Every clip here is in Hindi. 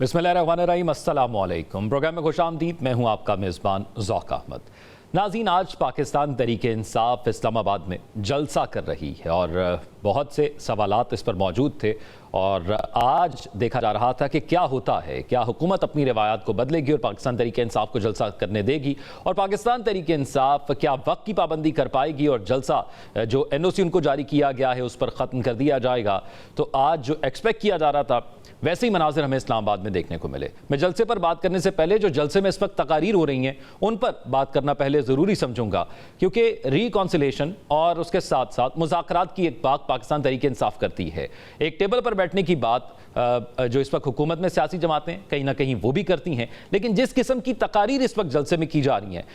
बिस्मिल्लाहिर्रहमानिर्रहीम, अस्सलामुअलैकुम। प्रोग्राम में खुशामदीद। मैं हूं आपका मेज़बान ज़ौक़ अहमद। नाज़रीन, आज पाकिस्तान तहरीक इंसाफ इस्लामाबाद में जलसा कर रही है और बहुत से सवालात इस पर मौजूद थे और आज देखा जा रहा था कि क्या होता है, क्या हुकूमत अपनी रवायात को बदलेगी और पाकिस्तान तहरीक इंसाफ को जलसा करने देगी, और पाकिस्तान तहरीक इंसाफ क्या वक्त की पाबंदी कर पाएगी और जलसा जो NOC उनको जारी किया गया है उस पर ख़त्म कर दिया जाएगा। तो आज जो एक्सपेक्ट किया जा रहा था वैसे ही मनाजिर हमें इस्लामाबाद में देखने को मिले। मैं जलसे पर बात करने से पहले जो जलसे में इस वक्त तकारीर हो रही हैं उन पर बात करना पहले ज़रूरी समझूंगा, क्योंकि रिकॉन्सिलेशन और उसके साथ साथ मुज़ाकरात की एक बात पाकिस्तान तहरीक इंसाफ करती है। एक टेबल पर बैठने की बात जो इस वक्त हुकूमत में सियासी जमातें कहीं ना कहीं वो भी करती हैं, लेकिन जिस किस्म की तकारीर इस वक्त जलसे में की जा रही हैं,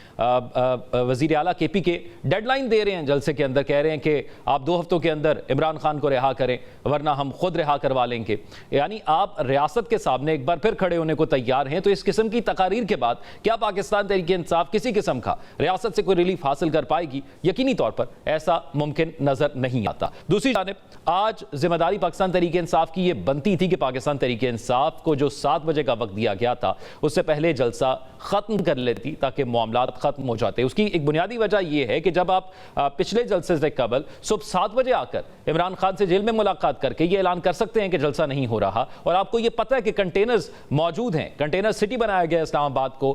वज़ीर आला KP के डेडलाइन दे रहे हैं जलसे के अंदर, कह रहे हैं कि आप 2 हफ्तों के अंदर इमरान खान को रिहा करें वरना हम खुद रिहा करवा लेंगे। यानी आप रियासत के सामने एक बार फिर खड़े होने को तैयार हैं। तो इस किस्म की तकारीर के बाद क्या पाकिस्तान तहरीक इंसाफ किसी किस्म का रियासत से कोई रिलीफ हासिल कर पाएगी? यकीनी तौर पर ऐसा मुमकिन नजर नहीं आता। दूसरी जानिब आज जिम्मेदारी पाकिस्तान तहरीक इंसाफ की यह बनती थी कि पाकिस्तान तहरीक इंसाफ को जो 7 बजे का वक्त दिया गया था उससे पहले जलसा खत्म कर लेती ताकि मामलात खत्म हो जाते। उसकी एक बुनियादी वजह यह है कि जब आप पिछले जलसे से कबल सुबह 7 बजे आकर इमरान खान से जेल में मुलाकात करके ये ऐलान कर सकते हैं कि जलसा नहीं हो रहा, और आपको ये पता है कि कंटेनर्स मौजूद हैं, कंटेनर सिटी बनाया गया है इस्लामाबाद को,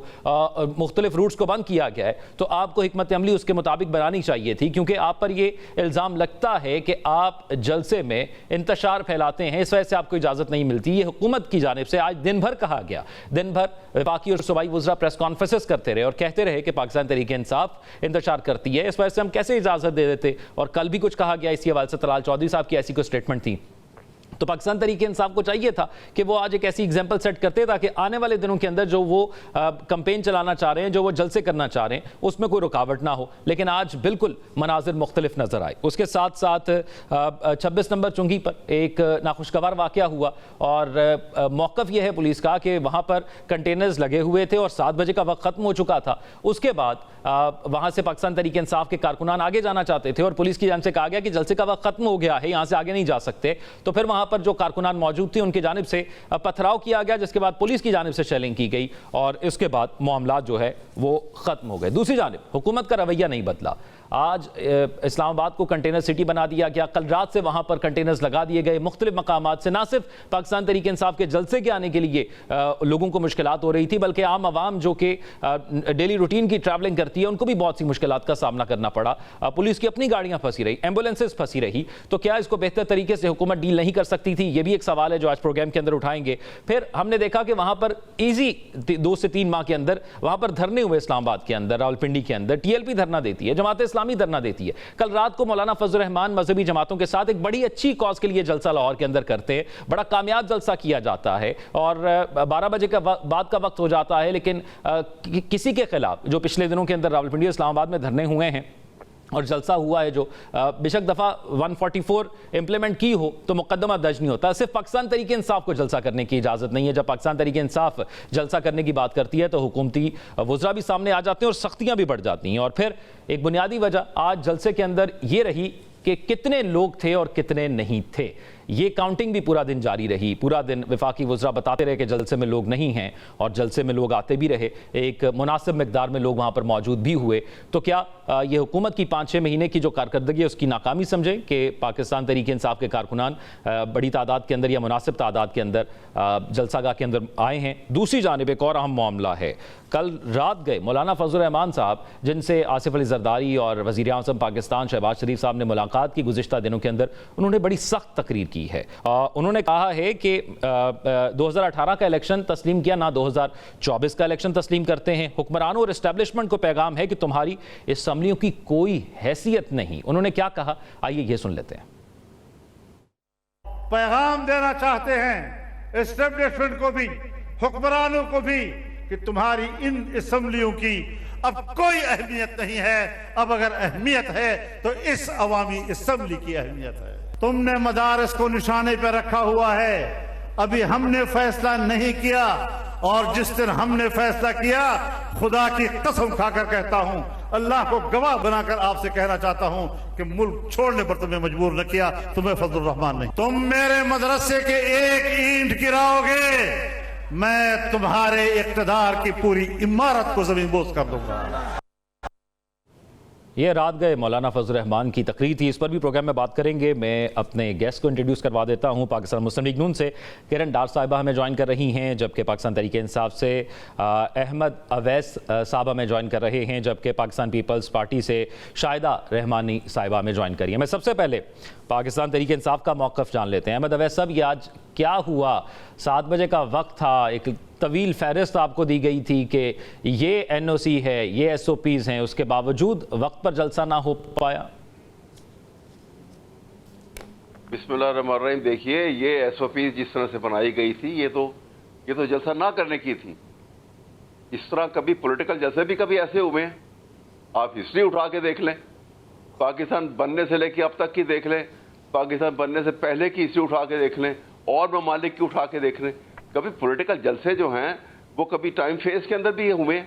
मुख्तलिफ रूट्स को बंद किया गया है, तो आपको हिकमत अमली उसके मुताबिक बनानी चाहिए थी, क्योंकि आप पर यह इल्ज़ाम लगता है कि आप जलसे में इंतशार फैलाते हैं, इस वजह से आपको इजाज़त नहीं मिलती। ये हुकूमत की जानिब से आज दिन भर कहा गया, दिन भर वफाकी और सूबाई वज़रा प्रेस कॉन्फ्रेंसेस करते रहे और कहते रहे कि पाकिस्तान तहरीक इंसाफ इंतशार करती है, इस वजह से हम कैसे इजाज़त दे देते। और कल भी कुछ कहा गया इसी हवाले से, तलाल चौधरी साहब की ऐसी कोई स्टेटमेंट थी। तो पाकिस्तान तहरीक इंसाफ को चाहिए था कि वो आज एक ऐसी एग्जाम्पल सेट करते ताकि आने वाले दिनों के अंदर जो वो कैंपेन चलाना चाह रहे हैं, जो वो जलसे करना चाह रहे हैं, उसमें कोई रुकावट ना हो। लेकिन आज बिल्कुल मनाजिर मुख्तलिफ नजर आए। उसके साथ साथ 26 नंबर चुंगी पर एक नाखुशगवार वाक़या हुआ और मौक़िफ़ यह है पुलिस का कि वहाँ पर कंटेनर्स लगे हुए थे और 7 बजे का वक्त ख़त्म हो चुका था। उसके बाद वहाँ से पाकिस्तान तहरीक इंसाफ के कारकुनान आगे जाना चाहते थे और पुलिस की जानिब से कहा गया कि जलसे का वक्त ख़त्म हो गया है, यहाँ से आगे नहीं जा सकते। तो फिर वहाँ पर जो कारकुनान मौजूद थे उनकी जानिब से पथराव किया गया, जिसके बाद पुलिस की जानिब से शेलिंग की गई और इसके बाद मामला जो है वो ख़त्म हो गए। दूसरी जानिब हुकूमत का रवैया नहीं बदला। आज इस्लामाबाद को कंटेनर सिटी बना दिया गया, कल रात से वहाँ पर कंटेनर्स लगा दिए गए मुख्तलिफ मकामात से। ना सिर्फ पाकिस्तान तहरीक इंसाफ के जलसे के आने के लिए लोगों को मुश्किलात हो रही थी, बल्कि आम आवाम जो कि डेली रूटीन की ट्रैवलिंग करती है उनको भी बहुत सी मुश्किलात का सामना करना पड़ा। पुलिस की अपनी गाड़ियाँ फंसी रही, एम्बुलेंसेज फंसी रही। तो क्या इसको बेहतर तरीके से हुकूमत डील नहीं कर सकती थी? ये भी एक सवाल है जो आज प्रोग्राम के अंदर उठाएंगे। फिर हमने देखा कि वहाँ पर ईजी 2 से 3 माह के अंदर वहाँ पर धरने हुए इस्लामाबाद के अंदर, रावलपिंडी के अंदर TLP धरना देती है, जमात इस्लामी धरना देती है। कल रात को मौलाना फजल रहमान मजहबी जमातों के साथ एक बड़ी अच्छी कॉज के लिए जलसा लाहौर के अंदर करते हैं, बड़ा कामयाब जलसा किया जाता है और 12 बजे का बाद का वक्त हो जाता है। लेकिन किसी के खिलाफ जो पिछले दिनों के अंदर रावलपिंडी इस्लामाबाद में धरने हुए हैं और जलसा हुआ है, जो बेशक दफ़ा 144 इंप्लीमेंट की हो तो मुकदमा दर्ज नहीं होता। सिर्फ पाकिस्तान तहरीक इंसाफ को जलसा करने की इजाज़त नहीं है। जब पाकिस्तान तहरीक इंसाफ जलसा करने की बात करती है तो हुकूमती वज़रा भी सामने आ जाते हैं और सख्तियाँ भी बढ़ जाती हैं। और फिर एक बुनियादी वजह आज जलसे के अंदर ये रही कि कितने लोग थे और कितने नहीं थे। ये काउंटिंग भी पूरा दिन जारी रही। पूरा दिन वफाकी वज़रा बताते रहे कि जलसे में लोग नहीं हैं और जलसे में लोग आते भी रहे, एक मुनासिब मिकदार में लोग वहाँ पर मौजूद भी हुए। तो क्या ये हुकूमत की 5-6 महीने की जो कारकर्दगी है उसकी नाकामी समझे कि पाकिस्तान तहरीक इंसाफ के कारकुनान बड़ी तादाद के अंदर या मुनासिब तादाद के अंदर जलसागाह के अंदर आए हैं? दूसरी जानिब एक और अहम मामला है, कल रात गए मौलाना फजल रहमान साहब, जिनसे आसिफ अली जरदारी और वज़ीर आज़म पाकिस्तान शहबाज शरीफ साहब ने मुलाकात की गुज़िश्ता दिनों के अंदर, उन्होंने बड़ी सख्त तकरीर की है। उन्होंने कहा है कि 2018 का इलेक्शन तस्लीम किया, ना 2024 का इलेक्शन तस्लीम करते हैं। हुक्मरानों और इस्टेब्लिशमेंट को पैगाम है कि तुम्हारी असम्बलियों की कोई हैसियत नहीं। उन्होंने क्या कहा, आइए ये सुन लेते हैं। पैगाम देना चाहते हैं इस्टेब्लिशमेंट को भी, हुक्मरानों को भी, कि तुम्हारी इन असम्बलियों की अब कोई अहमियत नहीं है। अब अगर अहमियत है तो इस अवामी असम्बली की अहमियत है। तुमने मदारस को निशाने पर रखा हुआ है, अभी हमने फैसला नहीं किया, और जिस दिन हमने फैसला किया, खुदा की कसम खाकर कहता हूं, अल्लाह को गवाह बनाकर आपसे कहना चाहता हूं कि मुल्क छोड़ने पर तुम्हें मजबूर न किया, तुम्हें फजल रहमान नहीं। तुम मेरे मदरसे के एक ईंट गिराओगे मैं तुम्हारे इक़्तिदार की पूरी इमारत को ज़मीन बोस कर दूंगा। ये रात गए मौलाना फजल रहमान की तकरीर थी, इस पर भी प्रोग्राम में बात करेंगे। मैं अपने गेस्ट को इंट्रोड्यूस करवा देता हूँ। पाकिस्तान मुस्लिम लीग नून से किरण डार साहिबा हमें ज्वाइन कर रही हैं, जबकि पाकिस्तान तहरीक इंसाफ से अहमद अवैस साहब हमें ज्वाइन कर रहे हैं, जबकि पाकिस्तान पीपल्स पार्टी से शाहिदा रहमानी साहिबा हमें ज्वाइन करी है। मैं सबसे पहले पाकिस्तान तहरीक इंसाफ का मौक़िफ़ जान लेते हैं। अहमद अवैस साहब, ये आज क्या हुआ? 7 बजे का वक्त था, एक तवील फहरिस्त आपको दी गई थी कि ये NOC है, ये SOPs हैं, उसके बावजूद वक्त पर जलसा ना हो पाया। बिस्मिल्लाहिर्रहमानिर्रहीम। देखिए, ये SOPs जिस तरह से बनाई गई थी, ये तो जलसा ना करने की थी। इस तरह कभी पॉलिटिकल जलसे भी कभी ऐसे हुए हैं? आप हिस्ट्री उठा के देख लें, पाकिस्तान बनने से लेकर अब तक की देख लें, पाकिस्तान बनने से पहले की हिस्ट्री उठा के देख लें, और ममालिक की उठा के देख लें। कभी पॉलिटिकल जलसे जो हैं वो कभी टाइम फेज के अंदर भी हुए।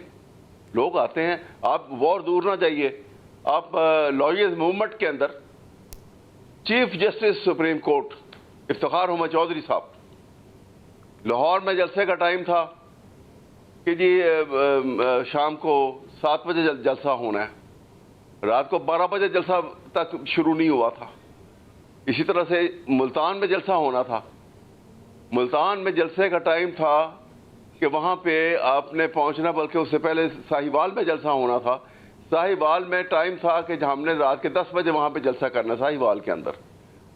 लोग आते हैं, आप वॉर दूर ना जाइए, आप लॉयर्स मूवमेंट के अंदर chief justice supreme court Iftikhar Umar Chaudhry sahab, Lahore में जलसे का टाइम था कि जी शाम को 7 बजे जलसा होना है, रात को 12 बजे जलसा तक शुरू नहीं हुआ था। इसी तरह से मुल्तान में जलसा होना था, मुल्तान में जलसे का टाइम था कि वहाँ पे आपने पहुँचना, बल्कि उससे पहले साहिवाल में जलसा होना था। साहिवाल में टाइम था कि हमने रात के 10 बजे वहाँ पे जलसा करना साहिवाल के अंदर,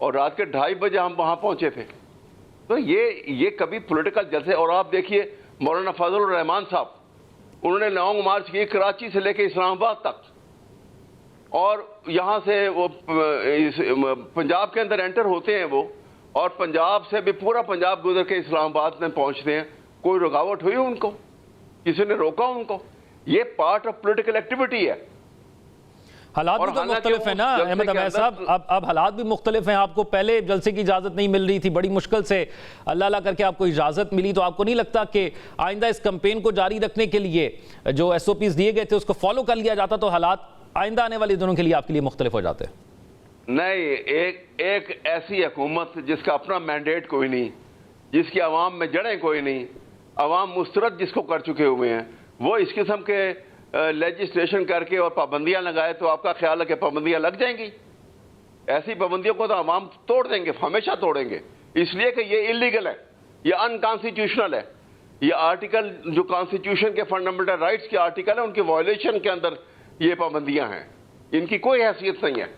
और रात के 2:30 बजे हम वहाँ पहुँचे थे। तो ये कभी पॉलिटिकल जलसे। और आप देखिए मौलाना फजल रहमान साहब, उन्होंने लॉन्ग मार्च की कराची से लेकर इस्लामाबाद तक, और यहाँ से वो पंजाब के अंदर एंटर होते हैं वो, और पंजाब से भी पूरा पंजाब गुजर के इस्लामाबाद में पहुंचते हैं। कोई रुकावट हुई उनको? किसी ने रोका उनको? ये पार्ट ऑफ पॉलिटिकल एक्टिविटी है। हालात भी तो मुख्तलिफ है ना अहमद अवैस साहब, अब हालात भी मुख्तलिफ हैं। आपको पहले जलसे की इजाज़त नहीं मिल रही थी, बड़ी मुश्किल से अल्लाह करके आपको इजाज़त मिली। तो आपको नहीं लगता कि आइंदा इस कैंपेन को जारी रखने के लिए जो SOPs दिए गए थे उसको फॉलो कर लिया जाता तो हालात आइंदा आने वाले दिनों के लिए आपके लिए मुख्तलिफ हो जाते? नहीं, एक ऐसी हुकूमत जिसका अपना मैंडेट कोई नहीं, जिसकी आवाम में जड़ें कोई नहीं, आवाम मुस्तरद जिसको कर चुके हुए हैं, वो इस किस्म के लेजिस्लेशन करके और पाबंदियां लगाए तो आपका ख्याल है कि पाबंदियां लग जाएंगी? ऐसी पाबंदियों को तो आवाम तोड़ देंगे, हमेशा तोड़ेंगे, इसलिए कि ये इलीगल है, ये अनकॉन्स्टिट्यूशनल है। ये आर्टिकल जो कॉन्स्टिट्यूशन के फंडामेंटल राइट्स के आर्टिकल है, उनके वायलेशन के अंदर ये पाबंदियां हैं, इनकी कोई हैसियत नहीं है।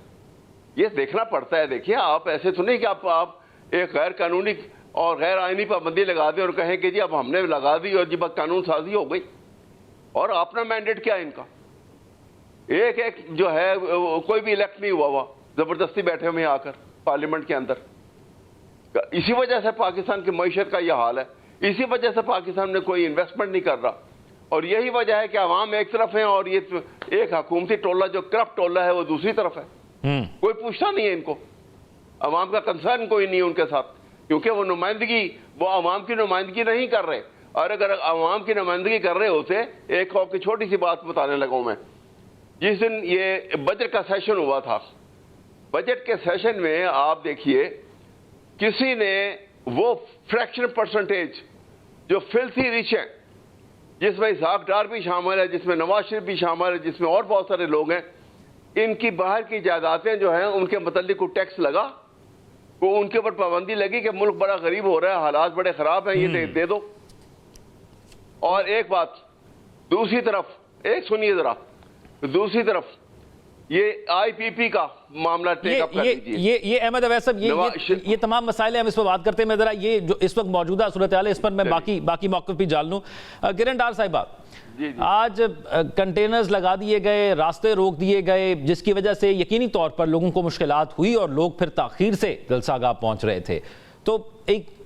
ये देखना पड़ता है। देखिए, आप ऐसे तो नहीं कि आप एक गैर कानूनी और गैर आईनी पाबंदी लगा दें और कहें कि जी अब हमने लगा दी और जी बस कानून साजी हो गई। और अपना मैंडेट क्या है इनका? एक जो है कोई भी इलेक्ट नहीं हुआ हुआ, जबरदस्ती बैठे हुए आकर पार्लियामेंट के अंदर। इसी वजह से पाकिस्तान की मईशत का यह हाल है, इसी वजह से पाकिस्तान में कोई इन्वेस्टमेंट नहीं कर रहा, और यही वजह है कि अवाम एक तरफ है और ये एक हुकूमती टोला जो करप्ट टोला है वो दूसरी तरफ है। कोई पूछता नहीं है इनको, अवाम का कंसर्न कोई नहीं है उनके साथ, क्योंकि वो अवाम की नुमाइंदगी नहीं कर रहे। और अगर अवाम की नुमाइंदगी कर रहे होते, एक आपकी छोटी सी बात बताने लगा मैं। जिस दिन ये बजट का सेशन हुआ था, बजट के सेशन में आप देखिए किसी ने वो फ्रैक्शन परसेंटेज जो फिल्थी रिच है, जिसमें इसहाक डार भी शामिल है, जिसमें नवाज शरीफ भी शामिल है, जिसमें और बहुत सारे लोग हैं, इनकी बाहर की जायदादें जो हैं उनके मतलब को टैक्स लगा, वो उनके ऊपर पाबंदी लगी कि मुल्क बड़ा गरीब हो रहा है, हालात बड़े खराब हैं, ये दे दो। और एक बात, दूसरी तरफ एक सुनिए जरा, दूसरी तरफ ये IPP का मामला टेकअप कर लीजिए। ये अहमद अवैस साहब, ये तमाम मसाइल हम इस पर बात करते हैं। मैं जरा ये जो इस वक्त मौजूदा सूरत हाल है, इस पर मैं बाकी मौक़िफ़ भी जान लूँ। किरण डार साहिबा, आज कंटेनर्स लगा दिए गए, रास्ते रोक दिए गए, जिसकी वजह से यकीनी तौर पर लोगों को मुश्किलात हुई और लोग फिर ताख़ीर से जलसागाह पहुँच रहे थे। तो एक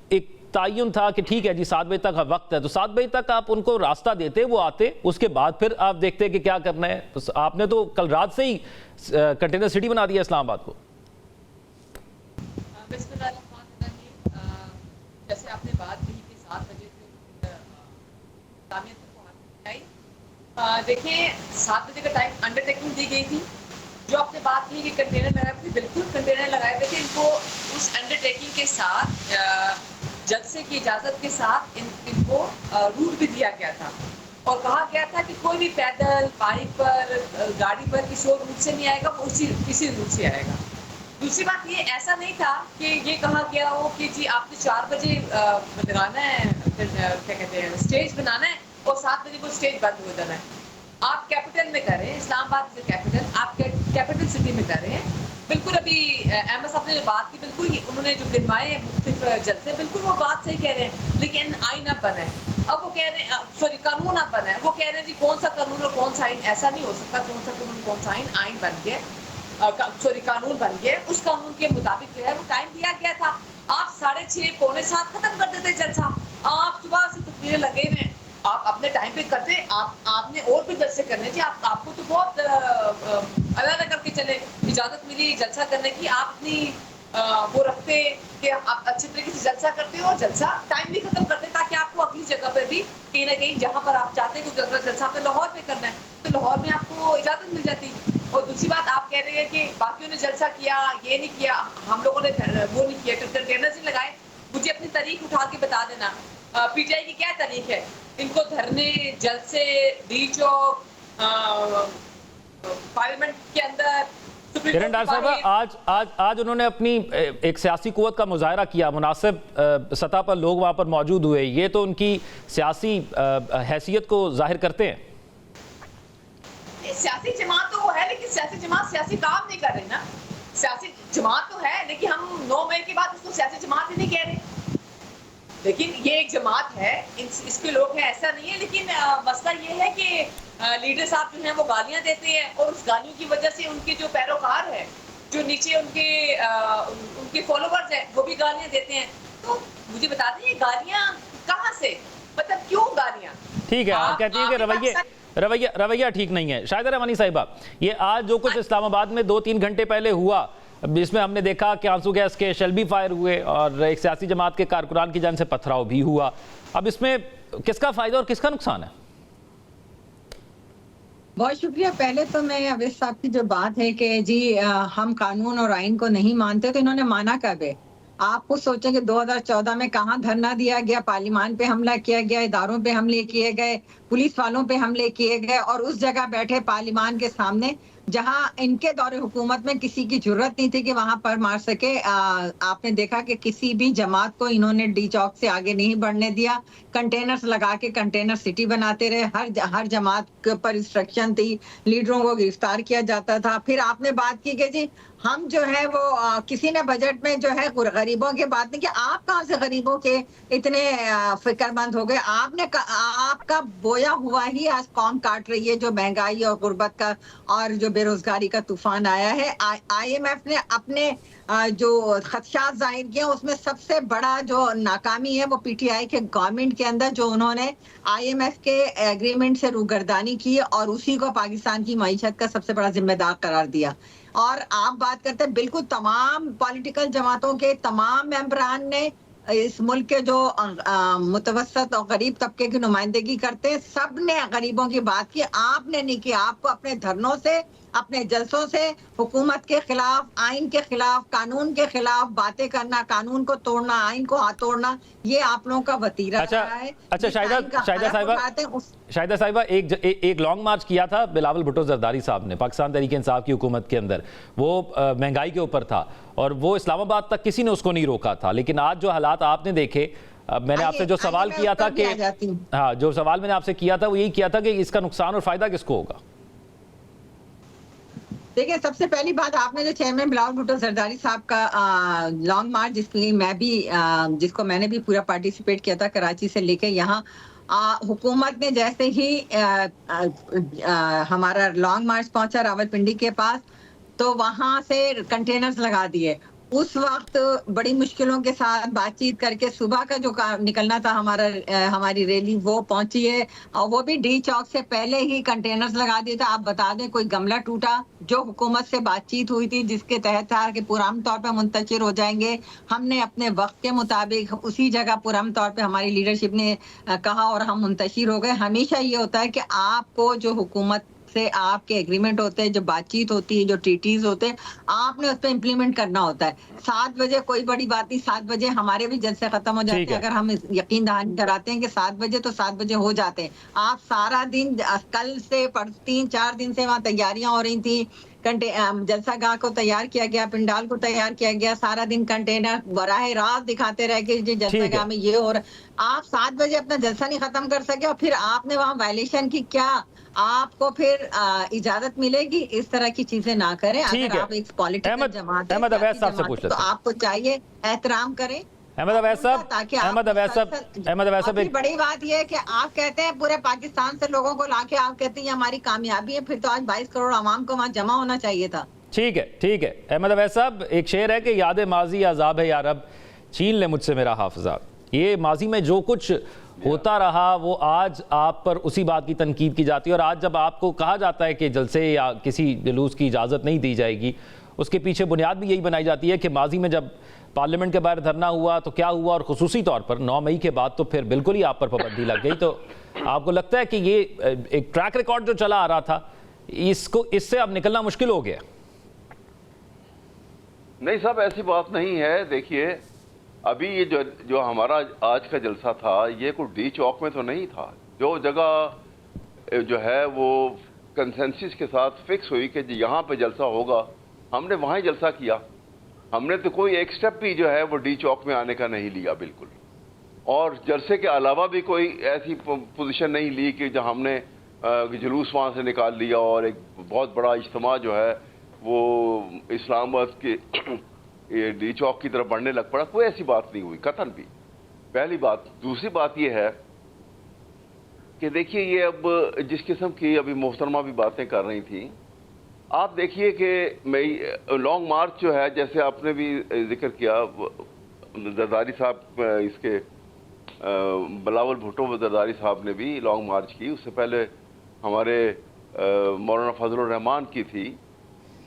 तायुन था कि ठीक है जी 7 बजे तक वक्त है, तो 7 बजे तक आप उनको रास्ता देते, वो आते, उसके बाद फिर आप देखते कि क्या करना है। तो आपने तो कल रात से ही कंटेनर सिटी बना दिया इस्लामाबाद को। जैसे आपने बात की कि 7 बजे देखिए 7 बजे का टाइम अंडरटेकिंग दी गई थी। जो आपने बात की कि कंटेनर लगाए थे, बिल्कुल कंटेनर लगाए थे, इनको उस अंडरटेकिंग के साथ जलसे की इजाजत के साथ इनको रूट भी दिया गया था और कहा गया था कि कोई भी पैदल, बाइक पर, गाड़ी पर किसी और रूट से नहीं आएगा, वो इसी रूट से आएगा। दूसरी बात ये ऐसा नहीं था कि ये कहा गया हो कि जी आपने 4 बजे लगाना है, क्या कहते हैं, स्टेज बनाना है और 7 बजे वो स्टेज बंद हो जाना है। आप कैपिटल में कर रहे हैं, इस्लामाबाद से कैपिटल, आप कैपिटल सिटी में कर रहे हैं। बिल्कुल अभी अहमद साहब ने जो बात की, बिल्कुल उन्होंने जो गिनवाए हैं मुख्तलिफ जलसे, बिल्कुल वो बात सही कह रहे हैं, लेकिन आइन अब बना है। अब वो कह रहे हैं, सॉरी कानून अब बना है, वो कह रहे हैं जी कौन सा कानून और कौन सा आइन, ऐसा नहीं हो सकता, कौन सा कानून कौन सा आइन बन गया, सॉरी कानून बन गया, उस कानून के मुताबिक जो है वो टाइम दिया गया था। आप 6:30 पौने 7 खत्म कर देते जलसा, आप सुबह से तकरीरें लगे हुए हैं, आप अपने टाइम पे करते, आपने और भी जलसे करने चाहिए, आपको तो बहुत अलग करके चले, इजाजत मिली जलसा करने की, आप अपनी वो रखते कि आप अच्छे तरीके से जलसा करते हो और जलसा टाइम भी खत्म करते ताकि आपको अगली जगह पे भी कहीं ना कहीं जहाँ पर आप चाहते हैं कि जलसा पे लाहौर में करना है तो लाहौर में आपको इजाजत मिल जाती। और दूसरी बात आप कह रहे हैं कि बाकियों ने जलसा किया, ये नहीं किया, हम लोगों ने वो नहीं किया, कंटेनर्स नहीं लगाए। मुझे अपनी तारीख उठा के बता देना, पीटीआई की क्या तारीख है, इनको धरने, जलसे, डी चौक, पार्लियामेंट के अंदर, किरण डार साहब, आज उन्होंने अपनी एक सियासी कुव्वत का मुजाहरा किया, मुनासिब सतह पर लोग वहां पर मौजूद हुए, ये तो उनकी सियासी हैसियत को जाहिर करते हैं। सियासी जमात तो वो है, लेकिन सियासी जमात सियासी काम नहीं कर रही ना। सियासी जमात तो है, लेकिन हम 9 मई के बाद उसको सियासी जमात ही नहीं कह रहे। लेकिन ये एक जमात है, इसके लोग हैं, ऐसा नहीं है। लेकिन मसला ये है कि लीडर साहब जो हैं वो गालियां देते हैं और उस गालियों की वजह से उनके जो पैरोकार है, जो नीचे उनके फॉलोवर्स हैं, वो भी गालियां देते हैं। तो मुझे बता दें ये गालियां कहाँ से, मतलब क्यों गालियां? ठीक है, आप कहती हैं कि रवैया ठीक नहीं है। शाहिदा रहमानी साहिबा, ये आज जो कुछ इस्लामाबाद में 2-3 घंटे पहले हुआ, जिसमें हमने देखा कि आंसू गैस के शेल भी फायर हुए और एक सियासी जमात के कारकुनान की जान से पथराव भी हुआ, अब इसमें किसका फायदा और किसका नुकसान है? बहुत शुक्रिया। पहले तो मैं अवैध साहब की जो बात है कि जी हम कानून और आइन को नहीं मानते, तो इन्होंने माना कब है? आप खुद सोचें कि 2014 में कहाँ धरना दिया गया, पार्लियामान पे हमला किया गया, इदारों पे हमले किए गए, पुलिस वालों पे हमले किए गए, और उस जगह बैठे पार्लियामान के सामने जहां इनके दौरे हुकूमत में किसी की जरूरत नहीं थी कि वहां पर मार सके। आपने देखा कि किसी भी जमात को इन्होंने डी चौक से आगे नहीं बढ़ने दिया, कंटेनर्स लगा के कंटेनर सिटी बनाते रहे, हर जमात के ऊपर इंस्ट्रक्शन थी, लीडरों को गिरफ्तार किया जाता था। फिर आपने बात की कि जी हम जो है वो किसी ने बजट में जो है गरीबों की बात नहीं की। आप कहाँ से गरीबों के इतने फिक्रमंद हो गए? आपका बोया हुआ ही आज कौम काट रही है, जो महंगाई और गुर्बत का और जो बेरोजगारी का तूफान आया है। IMF ने अपने जो खदशात जाहिर किए, उसमें सबसे बड़ा जो नाकामी है वो PTI के गवर्नमेंट के अंदर, जो उन्होंने IMF के एग्रीमेंट से रूगर्दानी की और उसी को पाकिस्तान की मईशत का सबसे बड़ा जिम्मेदार करार दिया। और आप बात करते हैं, बिल्कुल तमाम पॉलिटिकल जमातों के तमाम मेंबरान ने इस मुल्क के जो मुतवसत और गरीब तबके की नुमाइंदगी करते हैं, सब ने गरीबों की बात की। आपने नहीं की। आपको अपने धरनों से, अपने जलसों से हुकूमत के खिलाफ, आइन के खिलाफ, कानून के खिलाफ बातें करना, कानून को तोड़ना, आइन को हाथ तोड़ना, ये आप लोगों का वतीरा रहा है। अच्छा शाहिदा साहिबा, एक लॉन्ग मार्च किया था बिलावल भुट्टो जरदारी साहब ने पाकिस्तान तहरीक इंसाफ की हुकूमत के अंदर, वो महंगाई के ऊपर था और वो इस्लामाबाद तक किसी ने उसको नहीं रोका था। लेकिन आज जो हालात आपने देखे, मैंने आपसे जो सवाल किया था कि हाँ, जो सवाल मैंने आपसे किया था वो यही किया था कि इसका नुकसान और फायदा किसको होगा? देखिए, सबसे पहली बात, आपने जो चेयरमैन बिलावल भुट्टो जरदारी साहब का लॉन्ग मार्च, जिसको मैंने भी पूरा पार्टिसिपेट किया था कराची से लेके यहाँ, हुकूमत ने जैसे ही हमारा लॉन्ग मार्च पहुंचा रावलपिंडी के पास, तो वहां से कंटेनर्स लगा दिए। उस वक्त बड़ी मुश्किलों के साथ बातचीत करके सुबह का जो निकलना था हमारी रैली, वो पहुंची है, और वो भी डी चौक से पहले ही कंटेनर्स लगा दिए थे। आप बता दें, कोई गमला टूटा, जो हुकूमत से बातचीत हुई थी जिसके तहत था कि पुरअमन तौर पे मुंतशिर हो जाएंगे, हमने अपने वक्त के मुताबिक उसी जगह पुरअमन तौर पे हमारी लीडरशिप ने कहा और हम मुंतशिर हो गए। हमेशा ये होता है कि आपको जो हुकूमत से आपके एग्रीमेंट होते हैं, जो बातचीत होती है, जो ट्रीटीज होते हैं, आपने उस पर इम्प्लीमेंट करना होता है। 7 बजे कोई बड़ी बात नहीं, 7 बजे हमारे भी जलसे खत्म हो जाते हैं। अगर हम यकीन दहानी कराते हैं कि 7 बजे तो 7 बजे हो जाते हैं। आप सारा दिन, कल से 3-4 दिन से वहाँ तैयारियां हो रही थी, जलसा गाह को तैयार किया गया, पिंडाल को तैयार किया गया, सारा दिन कंटेनर बराह रास्त दिखाते रहे कि जी जलसा गाह में ये हो रहा। आप 7 बजे अपना जलसा नहीं खत्म कर सके और फिर आपने वहाँ वायलेशन की, क्या आपको फिर इजाजत मिलेगी? इस तरह की चीजें ना करें। अगर आप एक पॉलिटिकल जमात है तो आपको चाहिए एहतराम करें। अहमद अवैस साहब, एक बड़ी बात यह है कि आप कहते हैं पूरे पाकिस्तान से लोगों को लाके आप कहते हैं ये हमारी कामयाबी है, फिर तो आज 22 करोड़ आवाम को वहाँ जमा होना चाहिए था। ठीक है। अहमद अवैस साहब, एक शेर है कि याद माजी अजाब है यारब, छीन ले मुझसे मेरा हाफिजा। ये माजी में जो कुछ होता रहा वो आज आप पर उसी बात की तनकीद की जाती है, और आज जब आपको कहा जाता है कि जलसे या किसी जुलूस की इजाज़त नहीं दी जाएगी, उसके पीछे बुनियाद भी यही बनाई जाती है कि माजी में जब पार्लियामेंट के बाहर धरना हुआ तो क्या हुआ, और खुसूसी तौर पर 9 मई के बाद तो फिर बिल्कुल ही आप पर पाबंदी लग गई। तो आपको लगता है कि ये एक ट्रैक रिकॉर्ड जो चला आ रहा था, इससे अब निकलना मुश्किल हो गया? नहीं साहब, ऐसी बात नहीं है। देखिए, अभी ये जो हमारा आज का जलसा था, ये कोई डी चौक में तो नहीं था। जो जगह जो है वो कंसेंसस के साथ फिक्स हुई कि यहाँ पे जलसा होगा, हमने वहाँ ही जलसा किया। हमने तो कोई एक स्टेप भी जो है वो डी चौक में आने का नहीं लिया बिल्कुल, और जलसे के अलावा भी कोई ऐसी पोजीशन नहीं ली कि जहाँ हमने जुलूस वहाँ से निकाल लिया और एक बहुत बड़ा इज्तिमा जो है वो इस्लामाबाद के डी चौक की तरफ बढ़ने लग पड़ा। कोई ऐसी बात नहीं हुई कतन भी, पहली बात। दूसरी बात ये है कि देखिए, ये अब जिस किस्म की अभी मोहतरमा भी बातें कर रही थी, आप देखिए कि मैं लॉन्ग मार्च जो है, जैसे आपने भी जिक्र किया, जरदारी साहब, इसके बिलावल भुट्टो जरदारी साहब ने भी लॉन्ग मार्च की, उससे पहले हमारे मौलाना फजलुर रहमान की थी।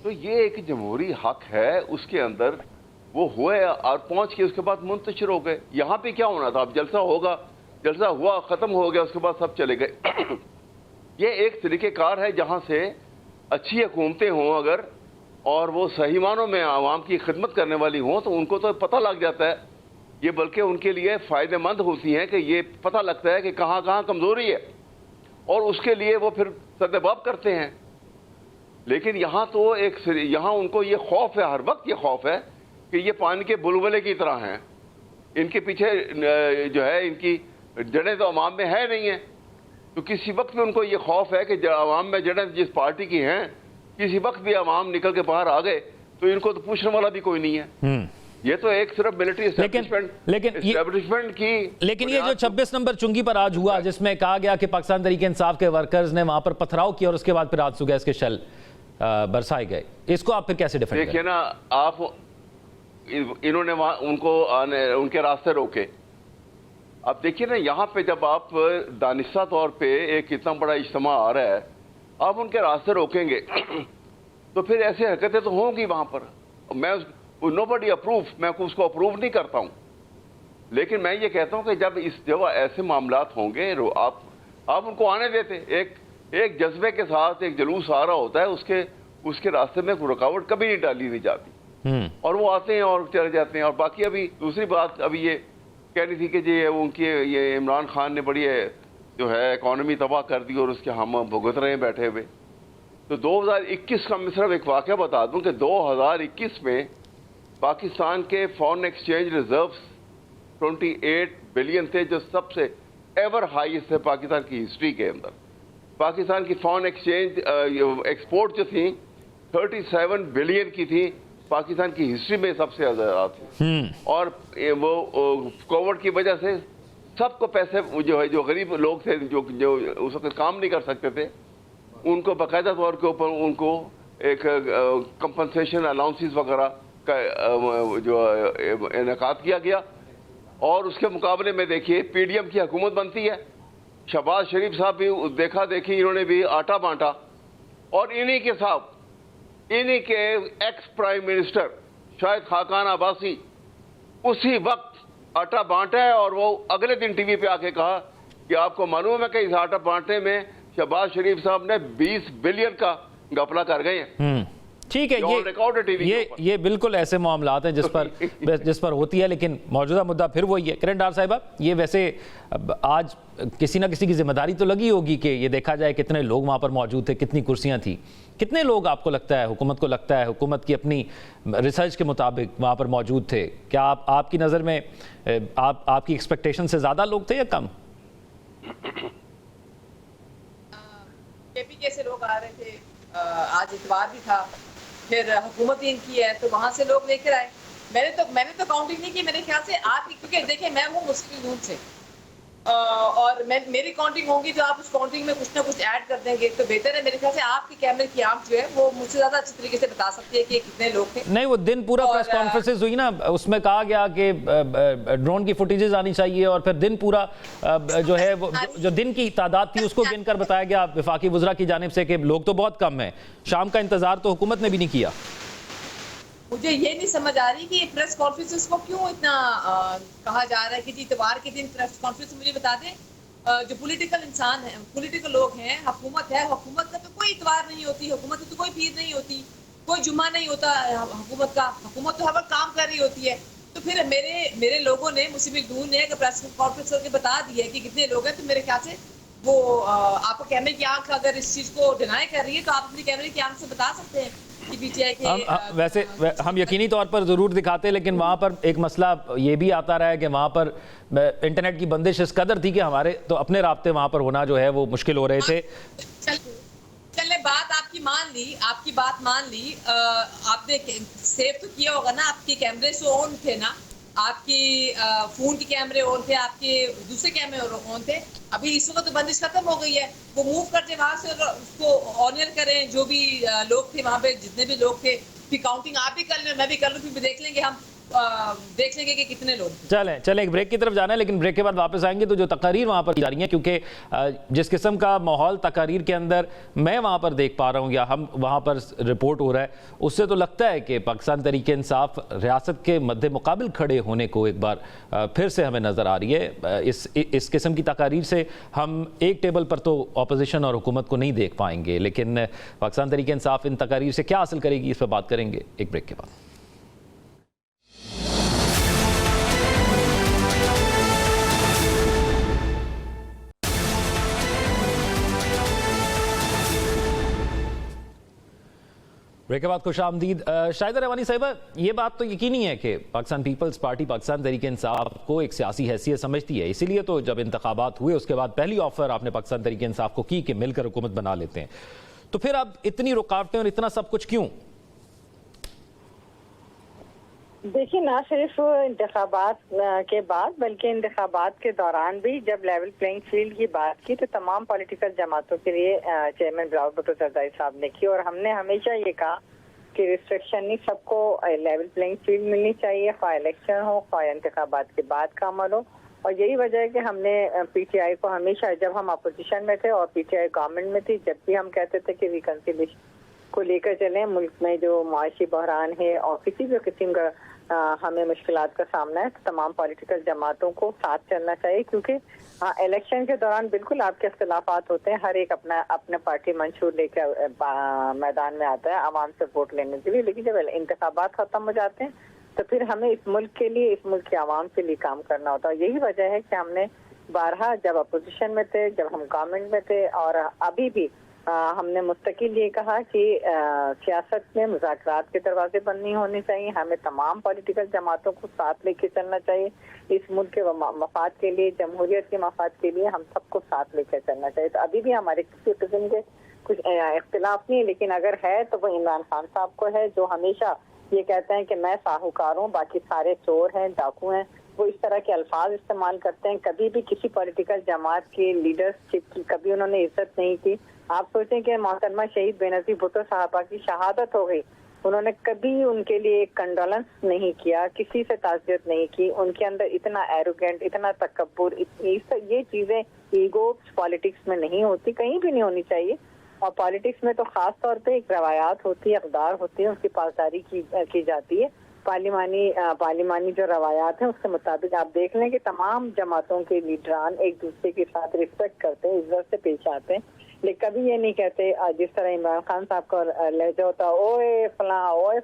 तो ये एक जमहूरी हक है, उसके अंदर वो हुए और पहुंच के उसके बाद मुंतशिर हो गए। यहाँ पे क्या होना था, अब जलसा होगा, जलसा हुआ, ख़त्म हो गया, उसके बाद सब चले गए। ये एक तरीक़ेकार है जहाँ से अच्छी हुकूमतें हों अगर, और वो सही मानों में आवाम की खिदमत करने वाली हों, तो उनको तो पता लग जाता है ये, बल्कि उनके लिए फ़ायदेमंद होती हैं कि ये पता लगता है कि कहाँ कहाँ कमज़ोरी है, और उसके लिए वो फिर सदबाब करते हैं। लेकिन यहाँ तो यहाँ उनको ये खौफ है, हर वक्त ये खौफ है कि ये पानी के बुलबुले की तरह हैं, इनके पीछे जो है इनकी जड़ें तो अवाम में है नहीं है। तो किसी वक्त में उनको ये खौफ है कि अवाम में जड़ें जिस पार्टी की हैं, किसी वक्त भी अवाम निकल के बाहर आ गए तो इनको तो पूछने वाला भी कोई नहीं है। ये तो एक सिर्फ मिलिट्री एस्टेब्लिशमेंट की। लेकिन ये जो 26 नंबर चुंगी पर आज हुआ, जिसमें कहा गया कि पाकिस्तान तहरीक इंसाफ के वर्कर्स ने वहां पर पथराव किया और उसके बाद फिर आंसू गैस के शेल बरसाए गए, इसको आप फिर कैसे डिफेंड करें? देखिए ना आप, इन्होंने वहां उनको उनके रास्ते रोके। अब देखिए ना, यहाँ पे जब आप दानिशा तौर पे एक इतना बड़ा इज्तिमा आ रहा है, आप उनके रास्ते रोकेंगे तो फिर ऐसी हरकतें तो होंगी वहाँ पर। मैं नोबडी अप्रूव, मैं उसको अप्रूव नहीं करता हूँ, लेकिन मैं ये कहता हूँ कि जब ऐसे मामलात होंगे, आप उनको आने देते। एक जज्बे के साथ एक जुलूस आ रहा होता है, उसके रास्ते में रुकावट कभी नहीं डाली नहीं जाती, और वो आते हैं और चले जाते हैं। और बाकी अभी दूसरी बात अभी ये कह रही थी कि ये इमरान खान ने बड़ी जो है इकॉनमी तबाह कर दी और उसके हम भुगत रहे हैं बैठे हुए। तो 2021 का मैं सिर्फ एक वाक़या बता दूं कि 2021 में पाकिस्तान के फॉरेन एक्सचेंज रिजर्व्स 28 बिलियन थे, जो सबसे एवर हाईएस्ट थे पाकिस्तान की हिस्ट्री के अंदर। पाकिस्तान की फॉरेन एक्सचेंज एक्सपोर्ट जो थी 37 बिलियन की थी, पाकिस्तान की हिस्ट्री में सबसे ज़्यादा थी। और वो कोविड की वजह से सबको पैसे जो है, जो गरीब लोग थे जो उस वक्त काम नहीं कर सकते थे, उनको बाकायदा तौर के ऊपर उनको एक कंपनसेशन अलाउंसेस वगैरह का जो इनेकाद किया गया। और उसके मुकाबले में देखिए पीडीएम की हुकूमत बनती है, शहबाज शरीफ साहब भी देखा देखी इन्होंने भी आटा बांटा, और इन्हीं के साथ इन्हीं के एक्स प्राइम मिनिस्टर शायद खाकान अब्बासी उसी वक्त आटा बांटा है। और वो अगले दिन टीवी पे आके कहा कि आपको मालूम है कि इस आटा बांटने में शहबाज शरीफ साहब ने 20 बिलियन का घपला कर गए हैं। ठीक है, ये बिल्कुल ऐसे मामलात हैं जिस पर होती है, लेकिन मौजूदा मुद्दा फिर वही है। किरण डार साहिबा, ये वैसे आज किसी ना किसी की जिम्मेदारी तो लगी होगी कि ये देखा जाए कितने लोग वहाँ पर मौजूद थे, कितनी कुर्सियाँ थी, कितने लोग आपको लगता है, हुकूमत को लगता है, हुकूमत की अपनी रिसर्च के मुताबिक वहाँ पर मौजूद थे? क्या आपकी नज़र में आपकी एक्सपेक्टेशन से ज़्यादा लोग थे या कम? केपीके से लोग आ रहे थे, आज इतवार भी था, फिर हुकूमत इनकी है तो वहां से लोग लेकर आए। मैंने तो काउंटिंग नहीं की, मेरे ख्याल से आप, क्योंकि देखिए मैं हूँ मुस्लिम लीग से और मेरी काउंटिंग होगी तो आप उस काउंटिंग में कुछ ना कुछ ऐड कर देंगे तो बेहतर है। मेरे ख्याल से आपकी कैमरे की आंख जो है वो मुझसे ज्यादा अच्छी तरीके से बता सकती है कि कितने लोग थे। नहीं, वो दिन पूरा प्रेस कॉन्फ्रेंसेस हुई ना, उसमें कहा गया कि ड्रोन की फुटेजेस आनी चाहिए और फिर दिन पूरा जो है वो जो दिन की तादाद थी उसको गिनकर बताया गया वफाकी वज़रा की जानिब से कि लोग तो बहुत कम है। शाम का इंतजार तो हुकूमत ने भी नहीं किया। मुझे ये नहीं समझ आ रही कि प्रेस कॉन्फ्रेंसेस को क्यों इतना कहा जा रहा है कि जी इतवार के दिन प्रेस कॉन्फ्रेंस। मुझे बता दें जो पॉलिटिकल इंसान है, पॉलिटिकल लोग हैं, हुकूमत है, हुकूमत का तो कोई इतवार नहीं होती, हुकूमत की तो कोई पीर नहीं होती, कोई जुम्मा नहीं होता हुकूमत का, हुकूमत तो हर वक्त काम कर रही होती है। तो फिर मेरे लोगों ने, मुस्लिम लीग नून ने अगर प्रेस कॉन्फ्रेंस करके बता दिया कि कितने लोग हैं तो मेरे ख्याल से वो आपको कैमरे की आंख अगर इस चीज को डिनाई कर रही है तो आप अपनी कैमरे की आंख से बता सकते हैं। वैसे हम यकीनी तौर पर ज़रूर दिखाते, लेकिन वहाँ पर एक मसला ये भी आता रहा है कि वहाँ पर इंटरनेट की बंदिश इस कदर थी कि हमारे तो अपने राब्ते वहाँ पर होना जो है वो मुश्किल हो रहे थे। चले बात आपकी बात मान ली, आपने सेव तो किया होगा ना, आपके कैमरे से ऑन थे ना, आपके फोन के कैमरे ऑन थे, आपके दूसरे कैमरे ऑन थे। अभी इस वक्त तो बंदिश खत्म हो गई है, वो मूव करते वहां से और उसको ऑनर करें। जो भी लोग थे वहां पे, जितने भी लोग थे, फिर काउंटिंग आप भी कर लें, मैं भी कर लूं, फिर देख लेंगे हम देख लेंगे कि कितने लोग। चलें एक ब्रेक की तरफ जाना है, लेकिन ब्रेक के बाद वापस आएंगे तो जो तकारीर वहाँ पर की जा रही हैं, क्योंकि जिस किस्म का माहौल तकारीर के अंदर मैं वहाँ पर देख पा रहा हूँ या हम वहाँ पर रिपोर्ट हो रहा है, उससे तो लगता है कि पाकिस्तान तहरीक इंसाफ रियासत के मद्दे मुकाबिल खड़े होने को एक बार फिर से हमें नज़र आ रही है। इस किस्म की तकारीर से हम एक टेबल पर तो अपोजिशन और हुकूमत को नहीं देख पाएंगे, लेकिन पाकिस्तान तहरीक इंसाफ इन तकारीर से क्या हासिल करेगी, इस पर बात करेंगे एक ब्रेक के बाद। ब्रेक के बाद खुश आमदीद। शाहिदा रहमानी साहिबा, ये बात तो यकीनी है कि पाकिस्तान पीपल्स पार्टी पाकिस्तान तहरीक इंसाफ को एक सियासी हैसियत समझती है, इसीलिए तो जब इंतखाबात हुए उसके बाद पहली ऑफर आपने पाकिस्तान तहरीक इंसाफ को की कि मिलकर हुकूमत बना लेते हैं। तो फिर अब इतनी रुकावटें और इतना सब कुछ क्यों? देखिए, ना सिर्फ इंतखाबात के बाद बल्कि इंतखाबात के दौरान भी जब लेवल प्लेइंग फील्ड की बात की तो तमाम पॉलिटिकल जमातों के लिए चेयरमैन बिलावल भुट्टो जरदारी साहब ने की, और हमने हमेशा ये कहा कि रिस्ट्रिक्शन नहीं, सबको लेवल प्लेइंग फील्ड मिलनी चाहिए, खा इलेक्शन हो खा इंतखाबात के बाद का अमल हो। और यही वजह है कि हमने PTI को हमेशा, जब हम अपोजिशन में थे और PTI गवर्नमेंट में थी, जब भी हम कहते थे कि रिकंसिलिएशन को लेकर चलें, मुल्क में जो माशी बहरान है और किसी भी किस्म का हमें मुश्किलात का सामना है, तो तमाम पॉलिटिकल जमातों को साथ चलना चाहिए। क्योंकि हाँ, इलेक्शन के दौरान बिल्कुल आपके इख्तिलाफात होते हैं, हर एक अपना पार्टी मंशूर लेकर मैदान में आता है आवाम से वोट लेने के लिए, लेकिन जब इंतखाबात खत्म हो जाते हैं तो फिर हमें इस मुल्क के लिए, इस मुल्क के आवाम के लिए काम करना होता है। यही वजह है कि हमने बारहा, जब अपोजिशन में थे, जब हम गवर्नमेंट में थे और अभी भी हमने मुस्तकिल ये कहा कि सियासत में मुज़ाकरात के दरवाजे बंद नहीं होने चाहिए, हमें तमाम पॉलिटिकल जमातों को साथ लेके चलना चाहिए। इस मुल्क के मफाद के लिए, जमहूरियत के मफाद के लिए हम सबको साथ लेकर चलना चाहिए। तो अभी भी हमारे किसी किस्म के कुछ इख्तिलाफ नहीं, लेकिन अगर है तो वो इमरान खान साहब को है, जो हमेशा ये कहते हैं कि मैं साहूकार हूँ, बाकी सारे चोर हैं, डाकू हैं। वो इस तरह के अल्फाज इस्तेमाल करते हैं। कभी भी किसी पॉलिटिकल जमात की लीडरशिप की कभी उन्होंने इज्जत नहीं की। आप सोचें कि मोहतरमा शहीद बेनज़ीर भुट्टो साहबा की शहादत हो गई, उन्होंने कभी उनके लिए कंडोलेंस नहीं किया, किसी से ताज़ियत नहीं की। उनके अंदर इतना एरोगेंट, इतना तकब्बुर, ये चीज़ें ईगो पॉलिटिक्स में नहीं होती, कहीं भी नहीं होनी चाहिए। और पॉलिटिक्स में तो खास तौर पे एक रवायात होती है, अक़दार होती है, उसकी पासदारी की जाती है। पार्लिमानी जो रवायात हैं उसके मुताबिक आप देख लें कि तमाम जमातों के लीडरान एक दूसरे के साथ रिस्पेक्ट करते हैं, इज्जत से पेश आते हैं। लेकिन कभी ये नहीं कहते जिस तरह इमरान खान साहब का लहजा होता, ओए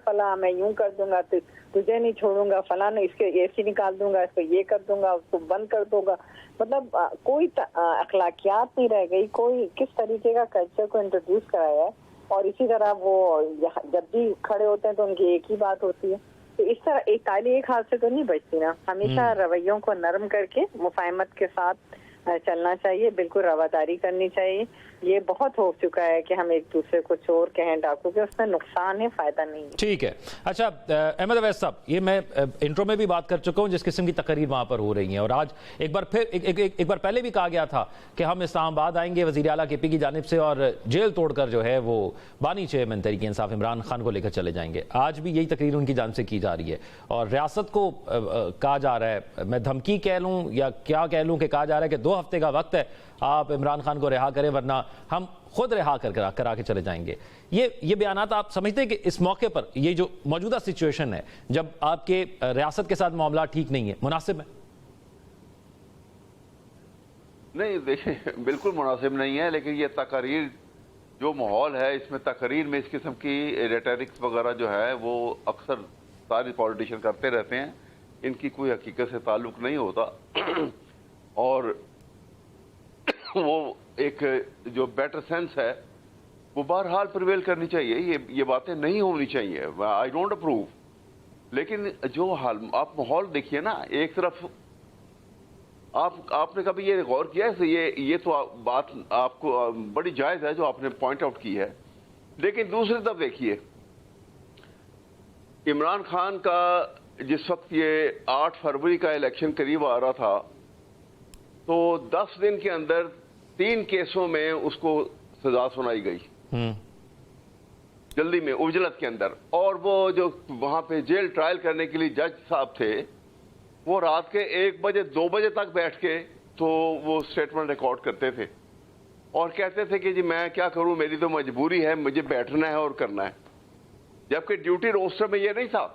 फला मैं यूं कर दूंगा, तुझे नहीं छोड़ूंगा, फला ने इसके एसी निकाल दूंगा, इसको ये कर दूंगा, उसको बंद कर दूंगा। मतलब कोई अखलाकियात नहीं रह गई, कोई किस तरीके का कल्चर को इंट्रोड्यूस कराया है। और इसी तरह वो जब भी खड़े होते हैं तो उनकी एक ही बात होती है। तो इस तरह एक ताली एक हाथ से तो नहीं बचती ना, हमेशा रवैयों को नरम करके मुफाहमत के साथ चलना चाहिए, बिल्कुल रवादारी करनी चाहिए। ये बहुत हो चुका है कि हम एक दूसरे को चोर कहें, डाकू के, उसमें नुकसान है, फायदा नहीं है। ठीक है। अच्छा अहमद अवैस साहब, ये मैं इंट्रो में भी बात कर चुका हूँ जिस किस्म की तकरीर वहाँ पर हो रही हैं, और आज एक बार फिर एक बार पहले भी कहा गया था कि हम इस्लामाबाद आएंगे वज़ीर आला KP की जानिब से और जेल तोड़कर जो है वो बानी चेयरमैन तहरीक इंसाफ इमरान खान को लेकर चले जाएंगे। आज भी यही तकरीर उनकी जानिब से की जा रही है और रियासत को कहा जा रहा है, मैं धमकी कह लूँ या क्या कह लूँ, कि कहा जा रहा है कि 2 हफ्ते का वक्त है, आप इमरान खान को रिहा करें वरना हम खुद रिहा करा के चले जाएंगे। ये बयानात आप समझते हैं कि इस मौके पर ये जो मौजूदा सिचुएशन है, जब आपके रियासत के साथ मामला ठीक नहीं है, मुनासिब है? नहीं, देखिए बिल्कुल मुनासिब नहीं है, लेकिन ये तकरीर जो माहौल है इसमें तकरीर में इस किस्म की रेटरिक्स वगैरह जो है वो अक्सर सारे पॉलिटिशियन करते रहते हैं, इनकी कोई हकीकत से ताल्लुक नहीं होता। और वो एक जो बेटर सेंस है वो बहरहाल प्रिवेल करनी चाहिए, ये बातें नहीं होनी चाहिए, आई डोंट अप्रूव। लेकिन जो हाल आप माहौल देखिए ना, एक तरफ आपने कभी ये गौर किया है, ये तो बात आपको बड़ी जायज़ है जो आपने पॉइंट आउट की है, लेकिन दूसरी तरफ देखिए इमरान खान का जिस वक्त ये 8 फरवरी का इलेक्शन करीब आ रहा था तो 10 दिन के अंदर 3 केसों में उसको सजा सुनाई गई, जल्दी में, उजलत के अंदर। और वो जो वहां पे जेल ट्रायल करने के लिए जज साहब थे वो रात के 1 बजे 2 बजे तक बैठ के तो वो स्टेटमेंट रिकॉर्ड करते थे और कहते थे कि जी मैं क्या करूं, मेरी तो मजबूरी है, मुझे बैठना है और करना है। जबकि ड्यूटी रोस्टर में ये नहीं था।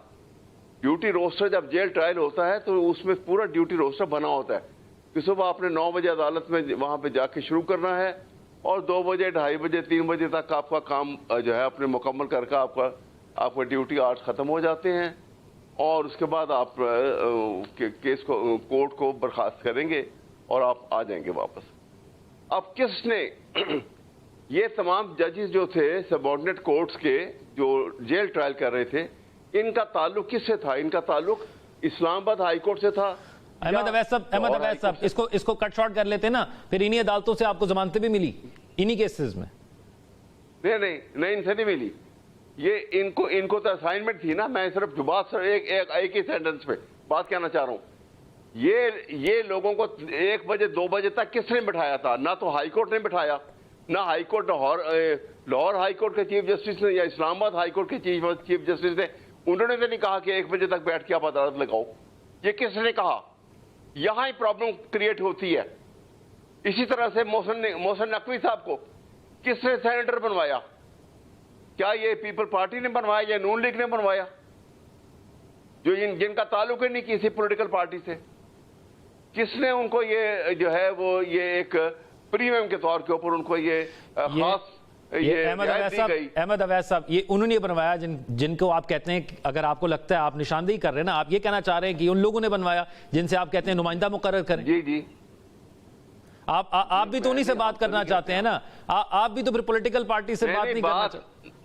ड्यूटी रोस्टर जब जेल ट्रायल होता है तो उसमें पूरा ड्यूटी रोस्टर बना होता है कि सुबह आपने 9 बजे अदालत में वहां पे जाके शुरू करना है और 2 बजे 2:30 बजे 3 बजे तक आपका काम जो है अपने मुकम्मल करके आपका ड्यूटी आवर्स खत्म हो जाते हैं और उसके बाद आप केस को कोर्ट को बर्खास्त करेंगे और आप आ जाएंगे वापस। अब किसने ये तमाम जजेस जो थे सबऑर्डिनेट कोर्ट्स के जो जेल ट्रायल कर रहे थे, इनका ताल्लुक किससे था? इनका ताल्लुक इस्लामाबाद हाई कोर्ट से था। अहमद अवैस साहब इसको कट शॉर्ट कर लेते ना, फिर इन्हीं अदालतों से आपको जमानतें भी मिली इन्हीं केसेस में। नहीं इनसे नहीं मिली, ये इनको तो असाइनमेंट थी ना। मैं सिर्फ बात एक ही सेंटेंस पे बात कहना चाह रहा हूं। ये लोगों को 1 बजे 2 बजे तक किसने बिठाया था? ना तो हाई कोर्ट ने बिठाया, ना high court Lahore high court के चीफ जस्टिस ने या इस्लामाबाद हाई कोर्ट के चीफ जस्टिस ने। उन्होंने तो नहीं कहा कि 1 बजे तक बैठ के आप अदालत लगाओ। ये किसने कहा? यहां ही प्रॉब्लम क्रिएट होती है। इसी तरह से मोहसिन नकवी साहब को किसने सेनेटर बनवाया? क्या ये पीपल पार्टी ने बनवाया या नून लीग ने बनवाया, जो जिनका ताल्लुक ही नहीं किसी पॉलिटिकल पार्टी से? किसने उनको ये जो है वो ये एक प्रीमियम के तौर के ऊपर उनको ये खास अहमद अवैस साहब ये उन्होंने बनवाया जिनको आप कहते हैं, अगर आपको लगता है आप निशानदेही कर रहे हैं ना, आप ये कहना चाह रहे हैं कि उन लोगों ने बनवाया जिनसे आप कहते हैं नुमाइंदा मुकर्रर करें। जी आप भी तो उन्हीं से बात करना चाहते हैं ना, आप भी तो फिर पॉलिटिकल पार्टी से बात नहीं करना चाहते।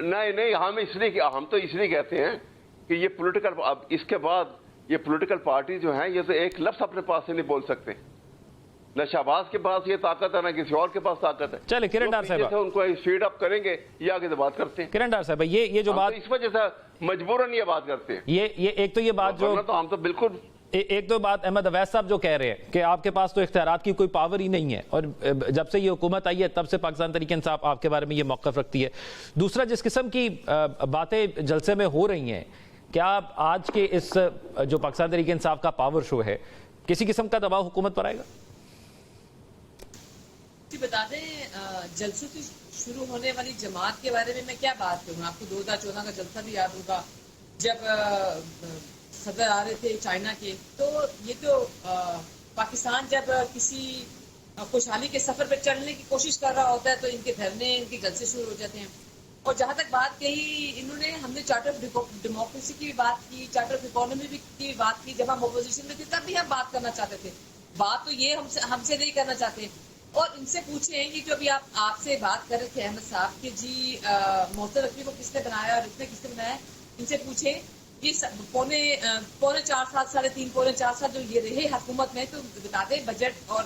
नहीं हम तो इसलिए कहते हैं कि ये पॉलिटिकल, अब इसके बाद ये पॉलिटिकल पार्टी जो है ये तो एक लफ्ज अपने पास से नहीं बोल सकते। न शहबाज के पास ये ताकत है, ना किसी और के पास ताकत है। चले किरण डार साहब उनको स्पीड अप करेंगे, ये आगे से बात करते हैं। किरण डार साहब ये जो बात, इस वजह से मजबूरन ये बात करते हैं। ये एक तो ये बात जो तो हम तो बिल्कुल एक तो बात अहमद अवैस साहब जो कह रहे हैं कि आपके पास तो इख्तियारात की कोई पावर ही नहीं है, और जब से ये हुकूमत आई है तब से पाकिस्तान तहरीक इंसाफ आपके बारे में ये मौक़िफ़ रखती है। दूसरा, जिस किस्म की बातें जलसे में हो रही हैं, क्या आज के इस जो पाकिस्तान तहरीक इंसाफ का पावर शो है किसी किस्म का दबाव हुकूमत पर आएगा? बता दें, जलसों की शुरू होने वाली जमात के बारे में मैं क्या बात करूँ। आपको 2014 का जलसा भी याद होगा, जब सदर आ रहे थे चाइना के, तो ये तो पाकिस्तान जब किसी खुशहाली के सफर पे चढ़ने की कोशिश कर रहा होता है तो इनके धरने, इनके जलसे शुरू हो जाते हैं। और जहां तक बात कही इन्होंने, हमने चार्टर ऑफ डेमोक्रेसी की भी बात की, चार्टर ऑफ इकोनॉमी की भी बात की। जब हम अपोजिशन में थे तब भी हम बात करना चाहते थे। बात तो ये हमसे नहीं करना चाहते। और इनसे पूछें कि जो अभी आपसे बात कर रहे थे अहमद साहब कि जी मोहतर रफी को किसने बनाया और इसने किसने बनाया, इनसे पूछें ये पौने 4 साल, 3.5 पौने 4 साल जो ये रहे हुकूमत में, तो बता दें बजट और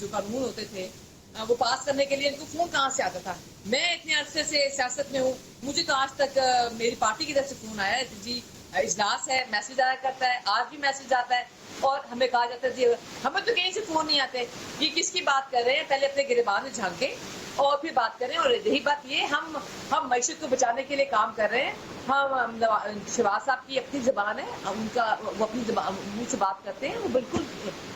जो कानून होते थे वो पास करने के लिए इनको फोन कहाँ से आता था। मैं इतने अरसे से सियासत में हूँ, मुझे तो आज तक मेरी पार्टी की तरफ से फोन आया है जी इजलास है, मैसेज आया करता है, आज भी मैसेज आता है और हमें कहा जाता है जी हमें तो कहीं से फोन नहीं आते। ये किसकी बात कर रहे हैं, पहले अपने गिरबान में झांके और फिर बात करें। और यही बात ये हम मईशत को बचाने के लिए काम कर रहे हैं। हम शहबाज साहब की अपनी जबान है, उनका वो अपनी मुंह से बात करते हैं, वो बिल्कुल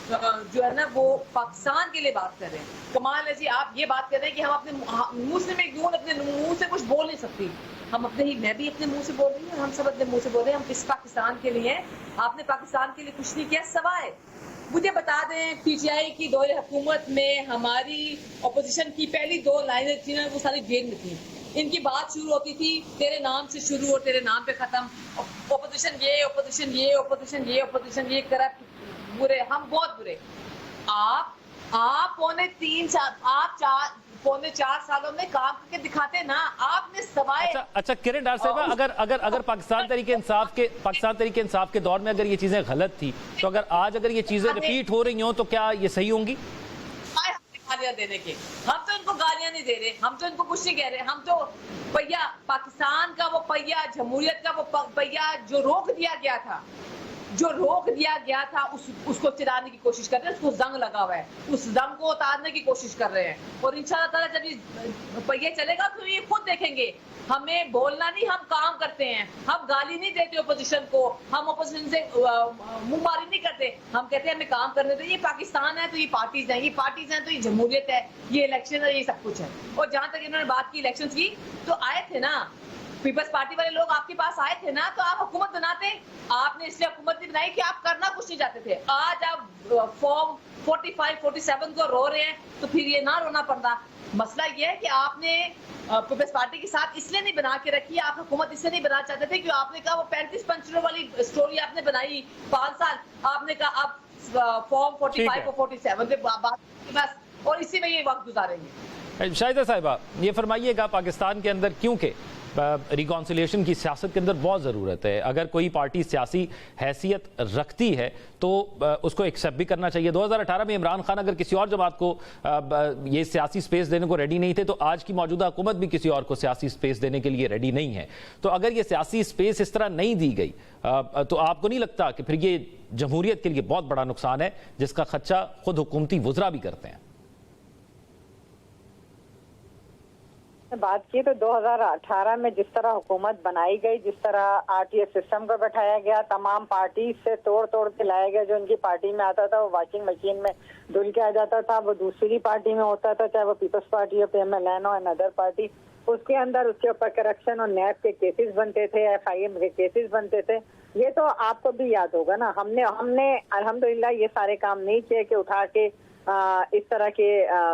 जो है ना वो पाकिस्तान के लिए बात कर रहे हैं। कमाल है जी, आप ये बात कर रहे हैं कि हम अपने मुस्लिम एक नून अपने मुंह से कुछ बोल नहीं सकती। हम अपने ही, मैं भी अपने मुंह से बोल रही हूँ, हम सब अपने मुंह से बोल रहे हैं हम किस पाकिस्तान के लिए हैं। आपने पाकिस्तान के लिए कुछ नहीं किया सवाए मुझे बता दें पीटीआई की दौरे हुकूमत में हमारी अपोजिशन की पहली 2 लाइनें थी ना, वो सारी जेल में थी। इनकी बात शुरू होती थी तेरे नाम से शुरू और तेरे नाम पे खत्म। अपोजिशन ये, अपोजिशन ये, अपोजिशन ये, अपोजिशन ये, करप्ट, बुरे, हम बहुत बुरे। आप पौने 4 सालों में काम करके दिखाते ना, आपने सवाए। अच्छा किरण डार साहिबा, अगर पाकिस्तान तरीके इंसाफ के दौर में अगर ये चीजें गलत थी, तो अगर ये चीजें रिपीट हो रही हो तो क्या ये सही होंगी? गालियां देने के, हम तो इनको गालियां नहीं दे रहे, हम तो इनको कुछ नहीं कह रहे। हम तो पहिया, पाकिस्तान का वो पहिया, जमहूरियत का वो पहिया जो रोक दिया गया था उसको चिराने की कोशिश कर रहे हैं। उसको जंग लगा हुआ है, उस जंग को उतारने की कोशिश कर रहे हैं। और इंशाअल्लाह ताला जब ये पहिया चलेगा तो ये खुद देखेंगे। हमें बोलना नहीं, हम काम करते हैं। हम गाली नहीं देते ओपोजिशन को, हम ओपोजिशन से मुंहमारी नहीं करते। हम कहते हैं हमें काम करने दो। ये पाकिस्तान है तो ये पार्टीज हैं, ये पार्टीज हैं तो ये जमहूरियत है, ये इलेक्शन है, ये सब कुछ है। और जहां तक इन्होंने बात की इलेक्शन की, तो आए थे ना पीपल्स पार्टी वाले लोग आपके पास आए थे ना, तो आप हुकूमत बनाते। आपने इसलिए हुकूमत नहीं बनाई कि आप करना कुछ नहीं चाहते थे। आज आप फॉर्म 45, 47 को रो रहे हैं, तो फिर ये ना रोना पड़ता। मसला ये है कि आपने पीपल्स पार्टी के साथ इसलिए नहीं बना के रखी, आप हुकूमत इसलिए नहीं बनाना चाहते थे कि आपने कहा वो 35 पंचरों वाली स्टोरी आपने बनाई 5 साल। आपने कहा आप फॉर्म 45 और 47 पे बात बस, और इसी में ये वक्त गुजारेंगे। शाहिदा साहिबा, ये फरमाइएगा पाकिस्तान के अंदर क्योंकि रिकॉन्सिलिएशन की सियासत के अंदर बहुत ज़रूरत है। अगर कोई पार्टी सियासी हैसियत रखती है तो उसको एक्सेप्ट भी करना चाहिए। 2018 में इमरान खान अगर किसी और जमात को ये सियासी स्पेस देने को रेडी नहीं थे, तो आज की मौजूदा हुकूमत भी किसी और को सियासी स्पेस देने के लिए रेडी नहीं है। तो अगर ये सियासी स्पेस इस तरह नहीं दी गई तो आपको नहीं लगता कि फिर ये जमहूरियत के लिए बहुत बड़ा नुकसान है, जिसका खर्चा खुद हुकूमती वुज़रा भी करते हैं? बात की तो 2018 में जिस तरह हुकूमत बनाई गई, जिस तरह आरटीएस सिस्टम को बैठाया गया, तमाम पार्टी से तोड़ के लाया गया। जो उनकी पार्टी में आता था वो वॉशिंग मशीन में धुल के आ जाता था, वो दूसरी पार्टी में होता था, चाहे वो पीपल्स पार्टी हो, PMLN हो, अनदर पार्टी। उसके अंदर उसके ऊपर करप्शन और नैब के केसेस बनते थे, FIM के केसेस बनते थे। ये तो आपको भी याद होगा ना। हमने अल्हम्दुलिल्लाह ये सारे काम नहीं किए कि उठा के इस तरह के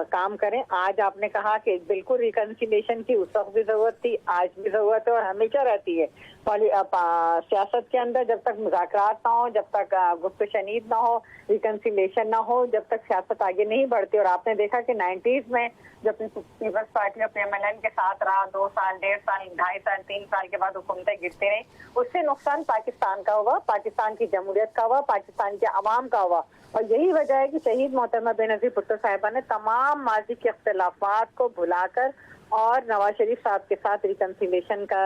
काम करें। आज आपने कहा कि बिल्कुल रिकंसिलिएशन की उस वक्त भी जरूरत थी, आज भी जरूरत है और हमेशा रहती है। सियासत के अंदर जब तक मुज़ाकरात ना हो, जब तक गुफ्त शनीद ना हो, रिकंसिलिएशन ना हो, जब तक सियासत आगे नहीं बढ़ती। और आपने देखा कि 90s में जब पीपल्स पार्टी और PMLN के साथ रहा, 2 साल, 1.5 साल, 2.5 साल, 3 साल के बाद हुकूमतें गिरती रही, उससे नुकसान पाकिस्तान का हुआ, पाकिस्तान की जमहूरियत का हुआ, पाकिस्तान के अवाम का हुआ। और यही वजह है कि शहीद मोहतरमा बेनज़ीर भुट्टो साहिबा ने तमाम माजी के इख्तिलाफात को भुलाकर और नवाज शरीफ साहब के साथ रिकंसिलिएशन का,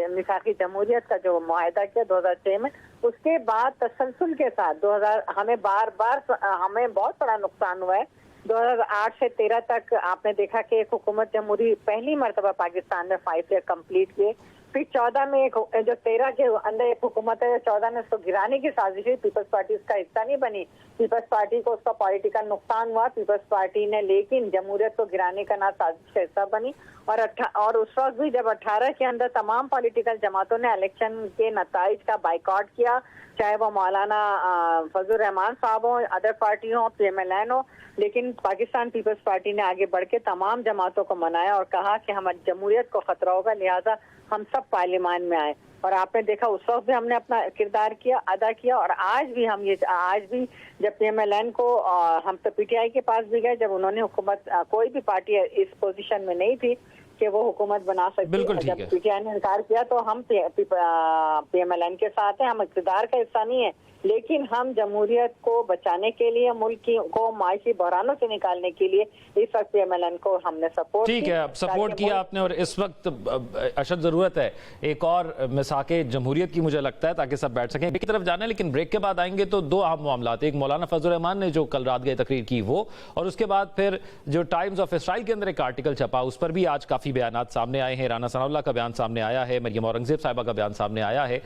मिसाकी जमहूरियत का जो मुआहदा किया 2006 में, उसके बाद तसलसल के साथ हमें बहुत बड़ा नुकसान हुआ है। 2008 से 13 तक आपने देखा कि एक हुकूमत जमहूरी पहली मरतबा पाकिस्तान में 5 ईयर कंप्लीट किए। फिर 14 में एक जो 13 के अंदर एक हुकूमत है, 14 में उसको गिराने की साजिश हुई। पीपल्स पार्टी उसका हिस्सा नहीं बनी, पीपल्स पार्टी को उसका पॉलिटिकल नुकसान हुआ पीपल्स पार्टी ने, लेकिन जमहूरियत को गिराने का ना साजिश का हिस्सा बनी। और उस वक्त भी जब 18 के अंदर तमाम पॉलिटिकल जमातों ने इलेक्शन के नताइज का बाइकआउट किया, चाहे वो मौलाना फजल रहमान साहब हो, अदर पार्टी हो, PMLN हो, लेकिन पाकिस्तान पीपल्स पार्टी ने आगे बढ़ के तमाम जमातों को मनाया और कहा कि हमारी जमहूरियत को खतरा होगा, लिहाजा हम सब पार्लियामान में आए। और आपने देखा उस वक्त भी हमने अपना किरदार अदा किया। और आज भी जब PMLN को हम तो PTI के पास भी गए, जब उन्होंने हुकूमत, कोई भी पार्टी इस पोजीशन में नहीं थी कि वो हुकूमत बना सकती, जब PTI ने इनकार किया तो हम PMLN के साथ हैं। हम इक़्तिदार का हिस्सा नहीं है, लेकिन हम जमहूरियत को बचाने के लिए, मुल्क को माशी बहरानों से निकालने के लिए इस वक्त PMLN को हमने सपोर्ट ठीक है, सपोर्ट किया आपने। और इस वक्त अशद ज़रूरत है एक और मिसाके जमहूरियत की, मुझे लगता है, ताकि सब बैठ सकें। ब्रेक की तरफ जाना है, लेकिन ब्रेक के बाद आएंगे तो दो अहम मामला, एक मौलाना फजल रहमान ने जो कल रात गए तकरीर की वो, और उसके बाद फिर जो टाइम्स ऑफ इसराइल के अंदर एक आर्टिकल छपा, उस पर भी आज काफ़ी बयानात सामने आए हैं। राना सनाउल्लाह का बयान सामने आया है, मरियम औरंगजेब साहिबा का बयान सामने आया है,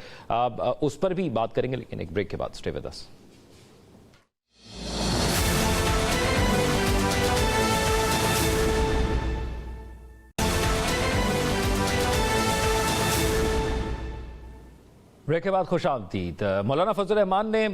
उस पर भी बात करेंगे, लेकिन एक ब्रेक के बाद। Stay with us. ब्रेक के बाद खुश आमदीद। मौलाना फजल रहमान ने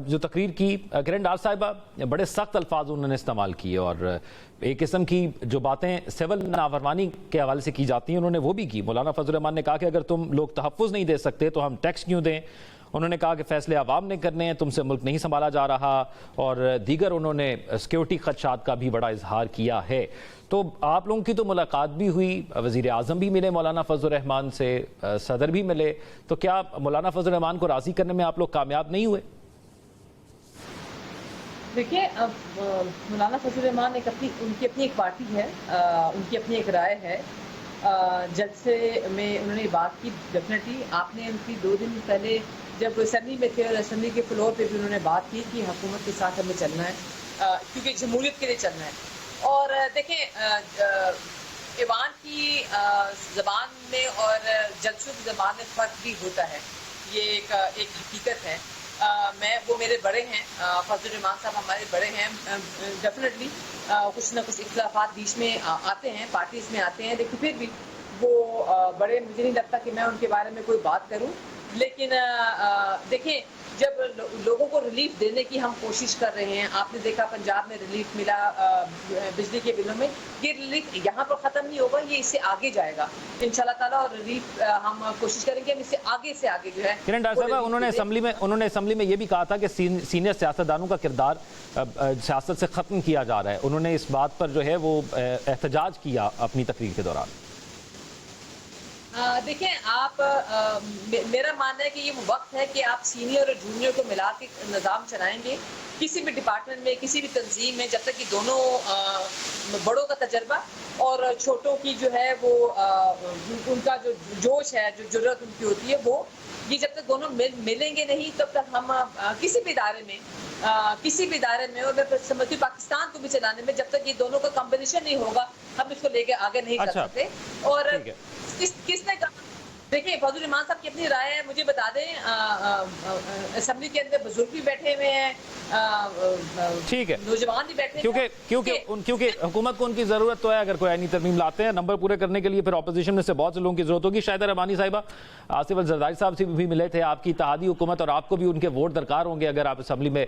जो तकरीर की, किरण डार साहिबा, बड़े सख्त अल्फाज उन्होंने इस्तेमाल किए और एक किस्म की जो बातें सिविल नाफरमानी के हवाले से की जाती हैं उन्होंने वो भी की। मौलाना फजल रहमान ने कहा कि अगर तुम लोग तहफ़्फ़ुज़ नहीं दे सकते तो हम टैक्स क्यों दें। उन्होंने कहा कि फैसले आवाम ने करने हैं, तुमसे मुल्क नहीं संभाला जा रहा, और दीगर उन्होंने सिक्योरिटी खदशात का भी बड़ा इजहार किया है। तो आप लोगों की तो मुलाकात भी हुई, वज़ीर आज़म भी मिले मौलाना फजल रहमान से, सदर भी मिले, तो क्या मौलाना फजल रहमान को राज़ी करने में आप लोग कामयाब नहीं हुए? देखिए, अब मौलाना फजल रहमान उनकी अपनी एक पार्टी है, उनकी अपनी एक राय है। जलसे में उन्होंने बात की, डेफिनेटली आपने उनकी 2 दिन पहले जब असेंबली में थे और असेंबली के फ्लोर पे भी उन्होंने बात की कि हुकूमत के साथ हमें चलना है, क्योंकि जमहूरियत के लिए चलना है। और देखें, ईवान की ज़बान में और जलसों की ज़बान में फ़र्क भी होता है, ये एक हकीकत है। वो मेरे बड़े हैं, फजल रहमान साहब हमारे बड़े हैं, डेफिनेटली कुछ ना कुछ इख्तिलाफात बीच में आते हैं, पार्टीज में आते हैं, लेकिन फिर भी वो बड़े, मुझे नहीं लगता कि मैं उनके बारे में कोई बात करूं। लेकिन देखें, जब लोगों को रिलीफ देने की हम कोशिश कर रहे हैं, आपने देखा पंजाब में रिलीफ मिला बिजली के बिलों में, ये रिलीफ यहाँ पर ख़त्म नहीं होगा, ये इससे आगे जाएगा इंशाल्लाह ताला, और रिलीफ हम कोशिश करेंगे हम इससे आगे जो है। किरण डार साहब, उन्होंने असेंबली में ये भी कहा था कि सीनियर सियासतदानों का किरदार सियासत से ख़त्म किया जा रहा है। उन्होंने इस बात पर जो है वो एहतजाज किया अपनी तकरीर के दौरान। देखें, मेरा मानना है कि ये वो वक्त है कि आप सीनियर और जूनियर को मिला के निज़ाम चलाएंगे किसी भी डिपार्टमेंट में, किसी भी तंजीम में, जब तक कि दोनों बड़ों का तजर्बा और छोटों की जो है वो उनका जो जोश है, जो जुर्रत उनकी होती है, वो ये जब तक दोनों मिलेंगे नहीं, तब तक हम किसी भी इदारे में और मैं समझती हूँ पाकिस्तान को भी चलाने में, जब तक ये दोनों का कॉम्बिनेशन नहीं होगा, हम इसको लेके आगे नहीं चल सकते। और किसने कहा, देखिए, फजल रहमान साहब की अपनी राय है, मुझे बता दें, असेंबली के अंदर बुजुर्ग भी बैठे हुए हैं, ठीक है, नौजवान भी बैठे हैं, क्योंकि हुकूमत को उनकी जरूरत तो है। अगर कोई आईनी तरमीम लाते हैं, नंबर पूरे करने के लिए फिर ऑपोजिशन में से बहुत से लोगों की जरूरत होगी। शायद रबानी साहिबा, आसिफ अल जरदारी साहब से भी मिले थे, आपकी इत्तेहादी हुकूमत, और आपको भी उनके वोट दरकार होंगे अगर आप असेंबली में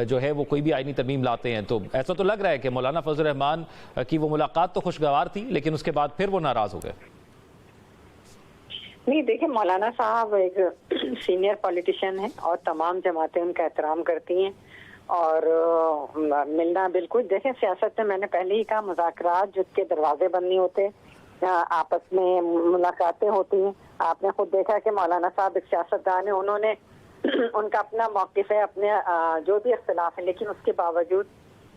जो है वो कोई भी आईनी तरमीम लाते हैं। तो ऐसा तो लग रहा है कि मौलाना फजल रहमान की वो मुलाकात तो खुशगवार थी, लेकिन उसके बाद फिर वो नाराज हो गए। नहीं, देखिए, मौलाना साहब एक सीनियर पॉलिटिशियन हैं और तमाम जमातें उनका एहतराम करती हैं, और मिलना बिल्कुल, देखें, सियासत में मैंने पहले ही कहा, मुज़ाकरात जिसके दरवाजे बंद नहीं होते, आपस में मुलाकातें होती हैं। आपने खुद देखा कि मौलाना साहब एक सियासतदान है, उन्होंने उनका अपना मौक़िफ़ है, अपने जो भी इख्तिलाफ है, लेकिन उसके बावजूद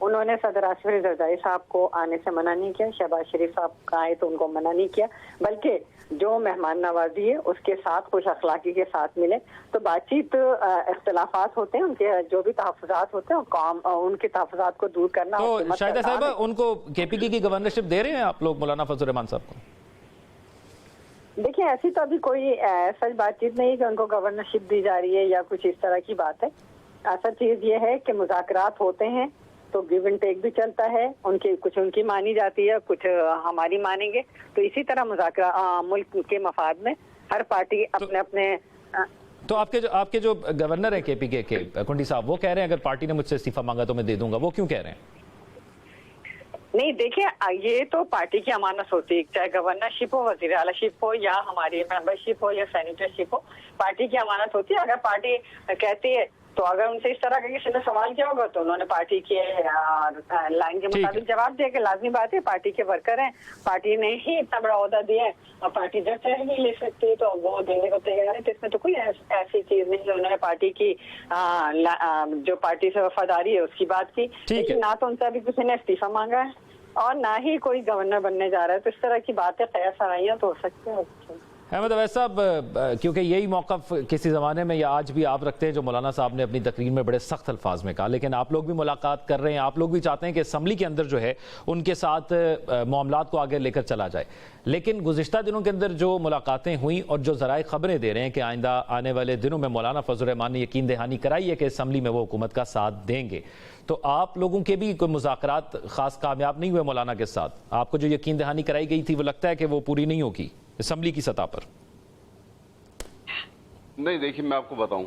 उन्होंने सदर आसिफ अली ज़रदारी साहब को आने से मना नहीं किया, शहबाज शरीफ साहब का आए तो उनको मना नहीं किया, बल्कि जो मेहमान नवाजी है उसके साथ खुश अखलाकी के साथ मिले। तो बातचीत, इख्तिलाफात होते हैं, उनके जो भी तहफ़्फ़ुज़ात होते हैं, काम उनके तहफ़्फ़ुज़ात को दूर करना। तो शाहिदा साहिबा, उनको KPK की गवर्नरशिप दे रहे हैं आप लोग मौलाना फजल रहमान साहब को? देखिए ऐसी तो अभी कोई सच बातचीत नहीं है कि उनको गवर्नरशिप दी जा रही है या कुछ इस तरह की बात है। असल चीज ये है कि मुज़ाकरात होते हैं तो गिव एंड टेक भी चलता है, कुछ उनकी मानी जाती है, कुछ हमारी मानेंगे, तो इसी तरह मुज़ाकरा मुल्क के मफाद में हर पार्टी अपने अपने तो आपके जो गवर्नर है केपीके के कुंडी साहब, वो कह रहे हैं अगर पार्टी ने मुझसे इस्तीफा मांगा तो मैं दे दूंगा, वो क्यों कह रहे हैं? नहीं देखिए, ये तो पार्टी की अमानत होती है, चाहे गवर्नरशिप हो, वजीर आलाशिप हो या हमारी मेंबरशिप हो या सेनेटरशिप हो, पार्टी की अमानत होती है। अगर पार्टी कहती है तो अगर उनसे इस तरह का किसी ने सवाल किया होगा तो उन्होंने पार्टी के लाइन के मुताबिक जवाब दिया कि लाजमी बात है, पार्टी के वर्कर हैं, पार्टी ने ही इतना बड़ा ओहदा दिया है और पार्टी जब चाहे नहीं ले सकती है तो वो देने को तैयार है। तो इसमें तो कोई ऐसी चीज नहीं है। उन्होंने पार्टी की जो पार्टी से वफादारी है उसकी बात की, लेकिन ना तो उनसे अभी किसी ने इस्तीफा मांगा है और ना ही कोई गवर्नर बनने जा रहा है। तो इस तरह की बातें खैर सराइयां तो हो सकती हैं। अहमद अवैस साहब, क्योंकि यही मौक़िफ़ किसी ज़माने में या आज भी आप रखते हैं जो मौलाना साहब ने अपनी तकरीर में बड़े सख्त अल्फाज में कहा, लेकिन आप लोग भी मुलाकात कर रहे हैं, आप लोग भी चाहते हैं कि असम्बली के अंदर जो है उनके साथ मामलात को आगे लेकर चला जाए, लेकिन गुज़िश्ता दिनों के अंदर जो मुलाकातें हुई और जो ज़राए ख़बरें दे रहे हैं कि आइंदा आने वाले दिनों में मौलाना फजल रहमान ने यकीन दहानी कराई है कि असम्बली में वो हुकूमत का साथ देंगे, तो आप लोगों के भी कोई मुज़ाकरात ख़ास कामयाब नहीं हुए मौलाना के साथ? आपको जो यकीन दहानी कराई गई थी वो लगता है कि वो पूरी नहीं होगी असम्बली की सतह पर? नहीं, देखिए मैं आपको बताऊं,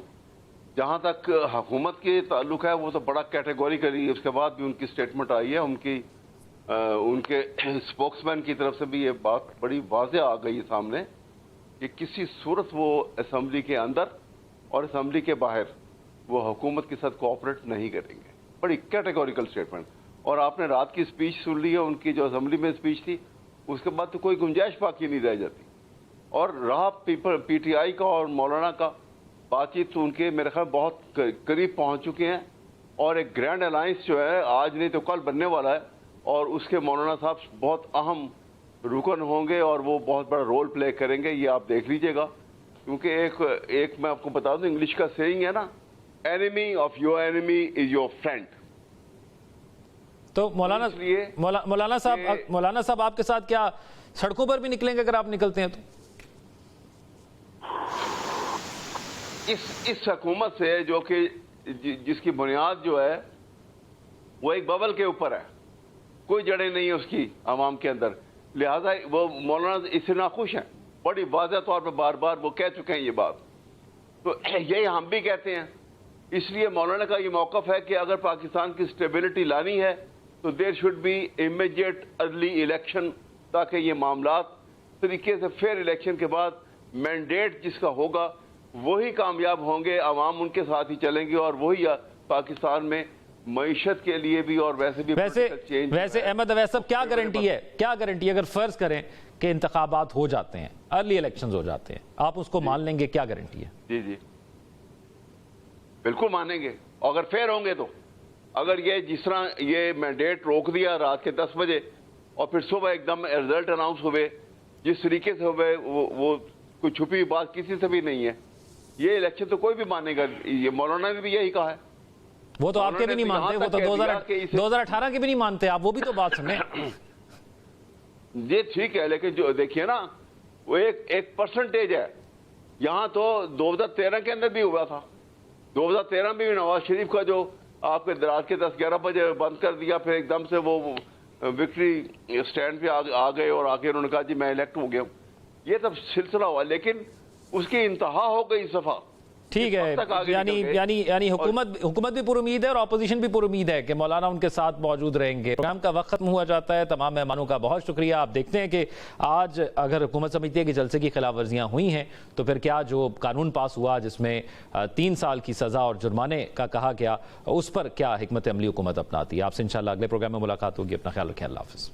जहां तक हुकूमत के ताल्लुक है वो तो बड़ा कैटेगोरिकली उसके बाद भी उनकी स्टेटमेंट आई है, उनके स्पोक्समैन की तरफ से भी ये बात बड़ी वाज़ेह आ गई है सामने कि किसी सूरत वो असम्बली के अंदर और असम्बली के बाहर वो हुकूमत के साथ कोऑपरेट नहीं करेंगे। बड़ी कैटेगोरिकल स्टेटमेंट। और आपने रात की स्पीच सुन ली है, उनकी जो असम्बली में स्पीच थी, उसके बाद तो कोई गुंजाइश बाकी नहीं रह जाती। और रहा पीटीआई का और मौलाना का बातचीत तो उनके मेरे ख्याल बहुत करीब पहुंच चुके हैं और एक ग्रैंड अलायंस जो है आज नहीं तो कल बनने वाला है और उसके मौलाना साहब बहुत अहम रुकन होंगे और वो बहुत बड़ा रोल प्ले करेंगे, ये आप देख लीजिएगा। क्योंकि एक मैं आपको बता दूं, इंग्लिश का सेइंग है ना, enemy of your enemy is your friend. तो मौलाना साहब आपके साथ क्या सड़कों पर भी निकलेंगे अगर आप निकलते हैं तो? इस हुकूमत से जो कि जिसकी बुनियाद जो है वो एक बबल के ऊपर है, कोई जड़ें नहीं है उसकी आवाम के अंदर, लिहाजा वो मौलाना इससे नाखुश हैं, बड़ी वाज़ेह तौर पर बार बार वो कह चुके हैं ये बात। तो यही हम भी कहते हैं। इसलिए मौलाना का ये मौक़िफ़ है कि अगर पाकिस्तान की स्टेबिलिटी लानी है तो there should be immediate early election, ताकि ये मामलात तरीके से फेयर इलेक्शन के बाद मैंडेट जिसका होगा वही कामयाब होंगे, अवाम उनके साथ ही चलेंगे और वही पाकिस्तान में मईशत के लिए भी और वैसे भी वैसे अहमद अवैस साहब क्या गारंटी है अगर फर्ज करें कि इंतखाबात हो जाते हैं, अर्ली इलेक्शंस हो जाते हैं, आप उसको मान लेंगे? क्या गारंटी है? जी जी बिल्कुल मानेंगे अगर फेयर होंगे तो। अगर ये जिस तरह ये मैंडेट रोक दिया रात के 10 बजे और फिर सुबह एकदम रिजल्ट अनाउंस हुए, जिस तरीके से हुए वो कोई छुपी बात किसी से भी नहीं है। ये इलेक्शन तो कोई भी मानेगा, ये मौलाना ने भी यही कहा है। वो तो आपके भी नहीं मानते, वो तो 2018 के भी नहीं मानते आप, वो भी तो बात सुने। ये ठीक है, लेकिन जो देखिए ना वो एक परसेंटेज है। यहाँ तो 2013 के अंदर भी हुआ था, 2013 में भी नवाज शरीफ का जो आपके रात के 10-11 बजे बंद कर दिया, फिर एकदम से वो विक्ट्री स्टैंड पे आ गए और आके उन्होंने कहा जी मैं इलेक्ट हो गया। ये तब सिलसिला हुआ, लेकिन उसकी इंतहा हो गई इस दफा। ठीक है, यानी हुकूमत भी पुरुमीद है और अपोजिशन भी पुरुमीद है कि मौलाना उनके साथ मौजूद रहेंगे। प्रोग्राम का वक्त खत्म हुआ जाता है। तमाम मेहमानों का बहुत शुक्रिया। आप देखते हैं कि आज अगर हुकूमत समिति के जलसे की खिलाफ वर्जियाँ हुई हैं तो फिर क्या जो कानून पास हुआ जिसमें 3 साल की सज़ा और जुर्माने का कहा गया, उस पर क्या हिकमत अमली हुकूमत अपनाती है। आपसे इंशाल्लाह अगले प्रोग्राम में मुलाकात होगी। अपना ख्याल रखें। अल्लाह हाफ़िज़।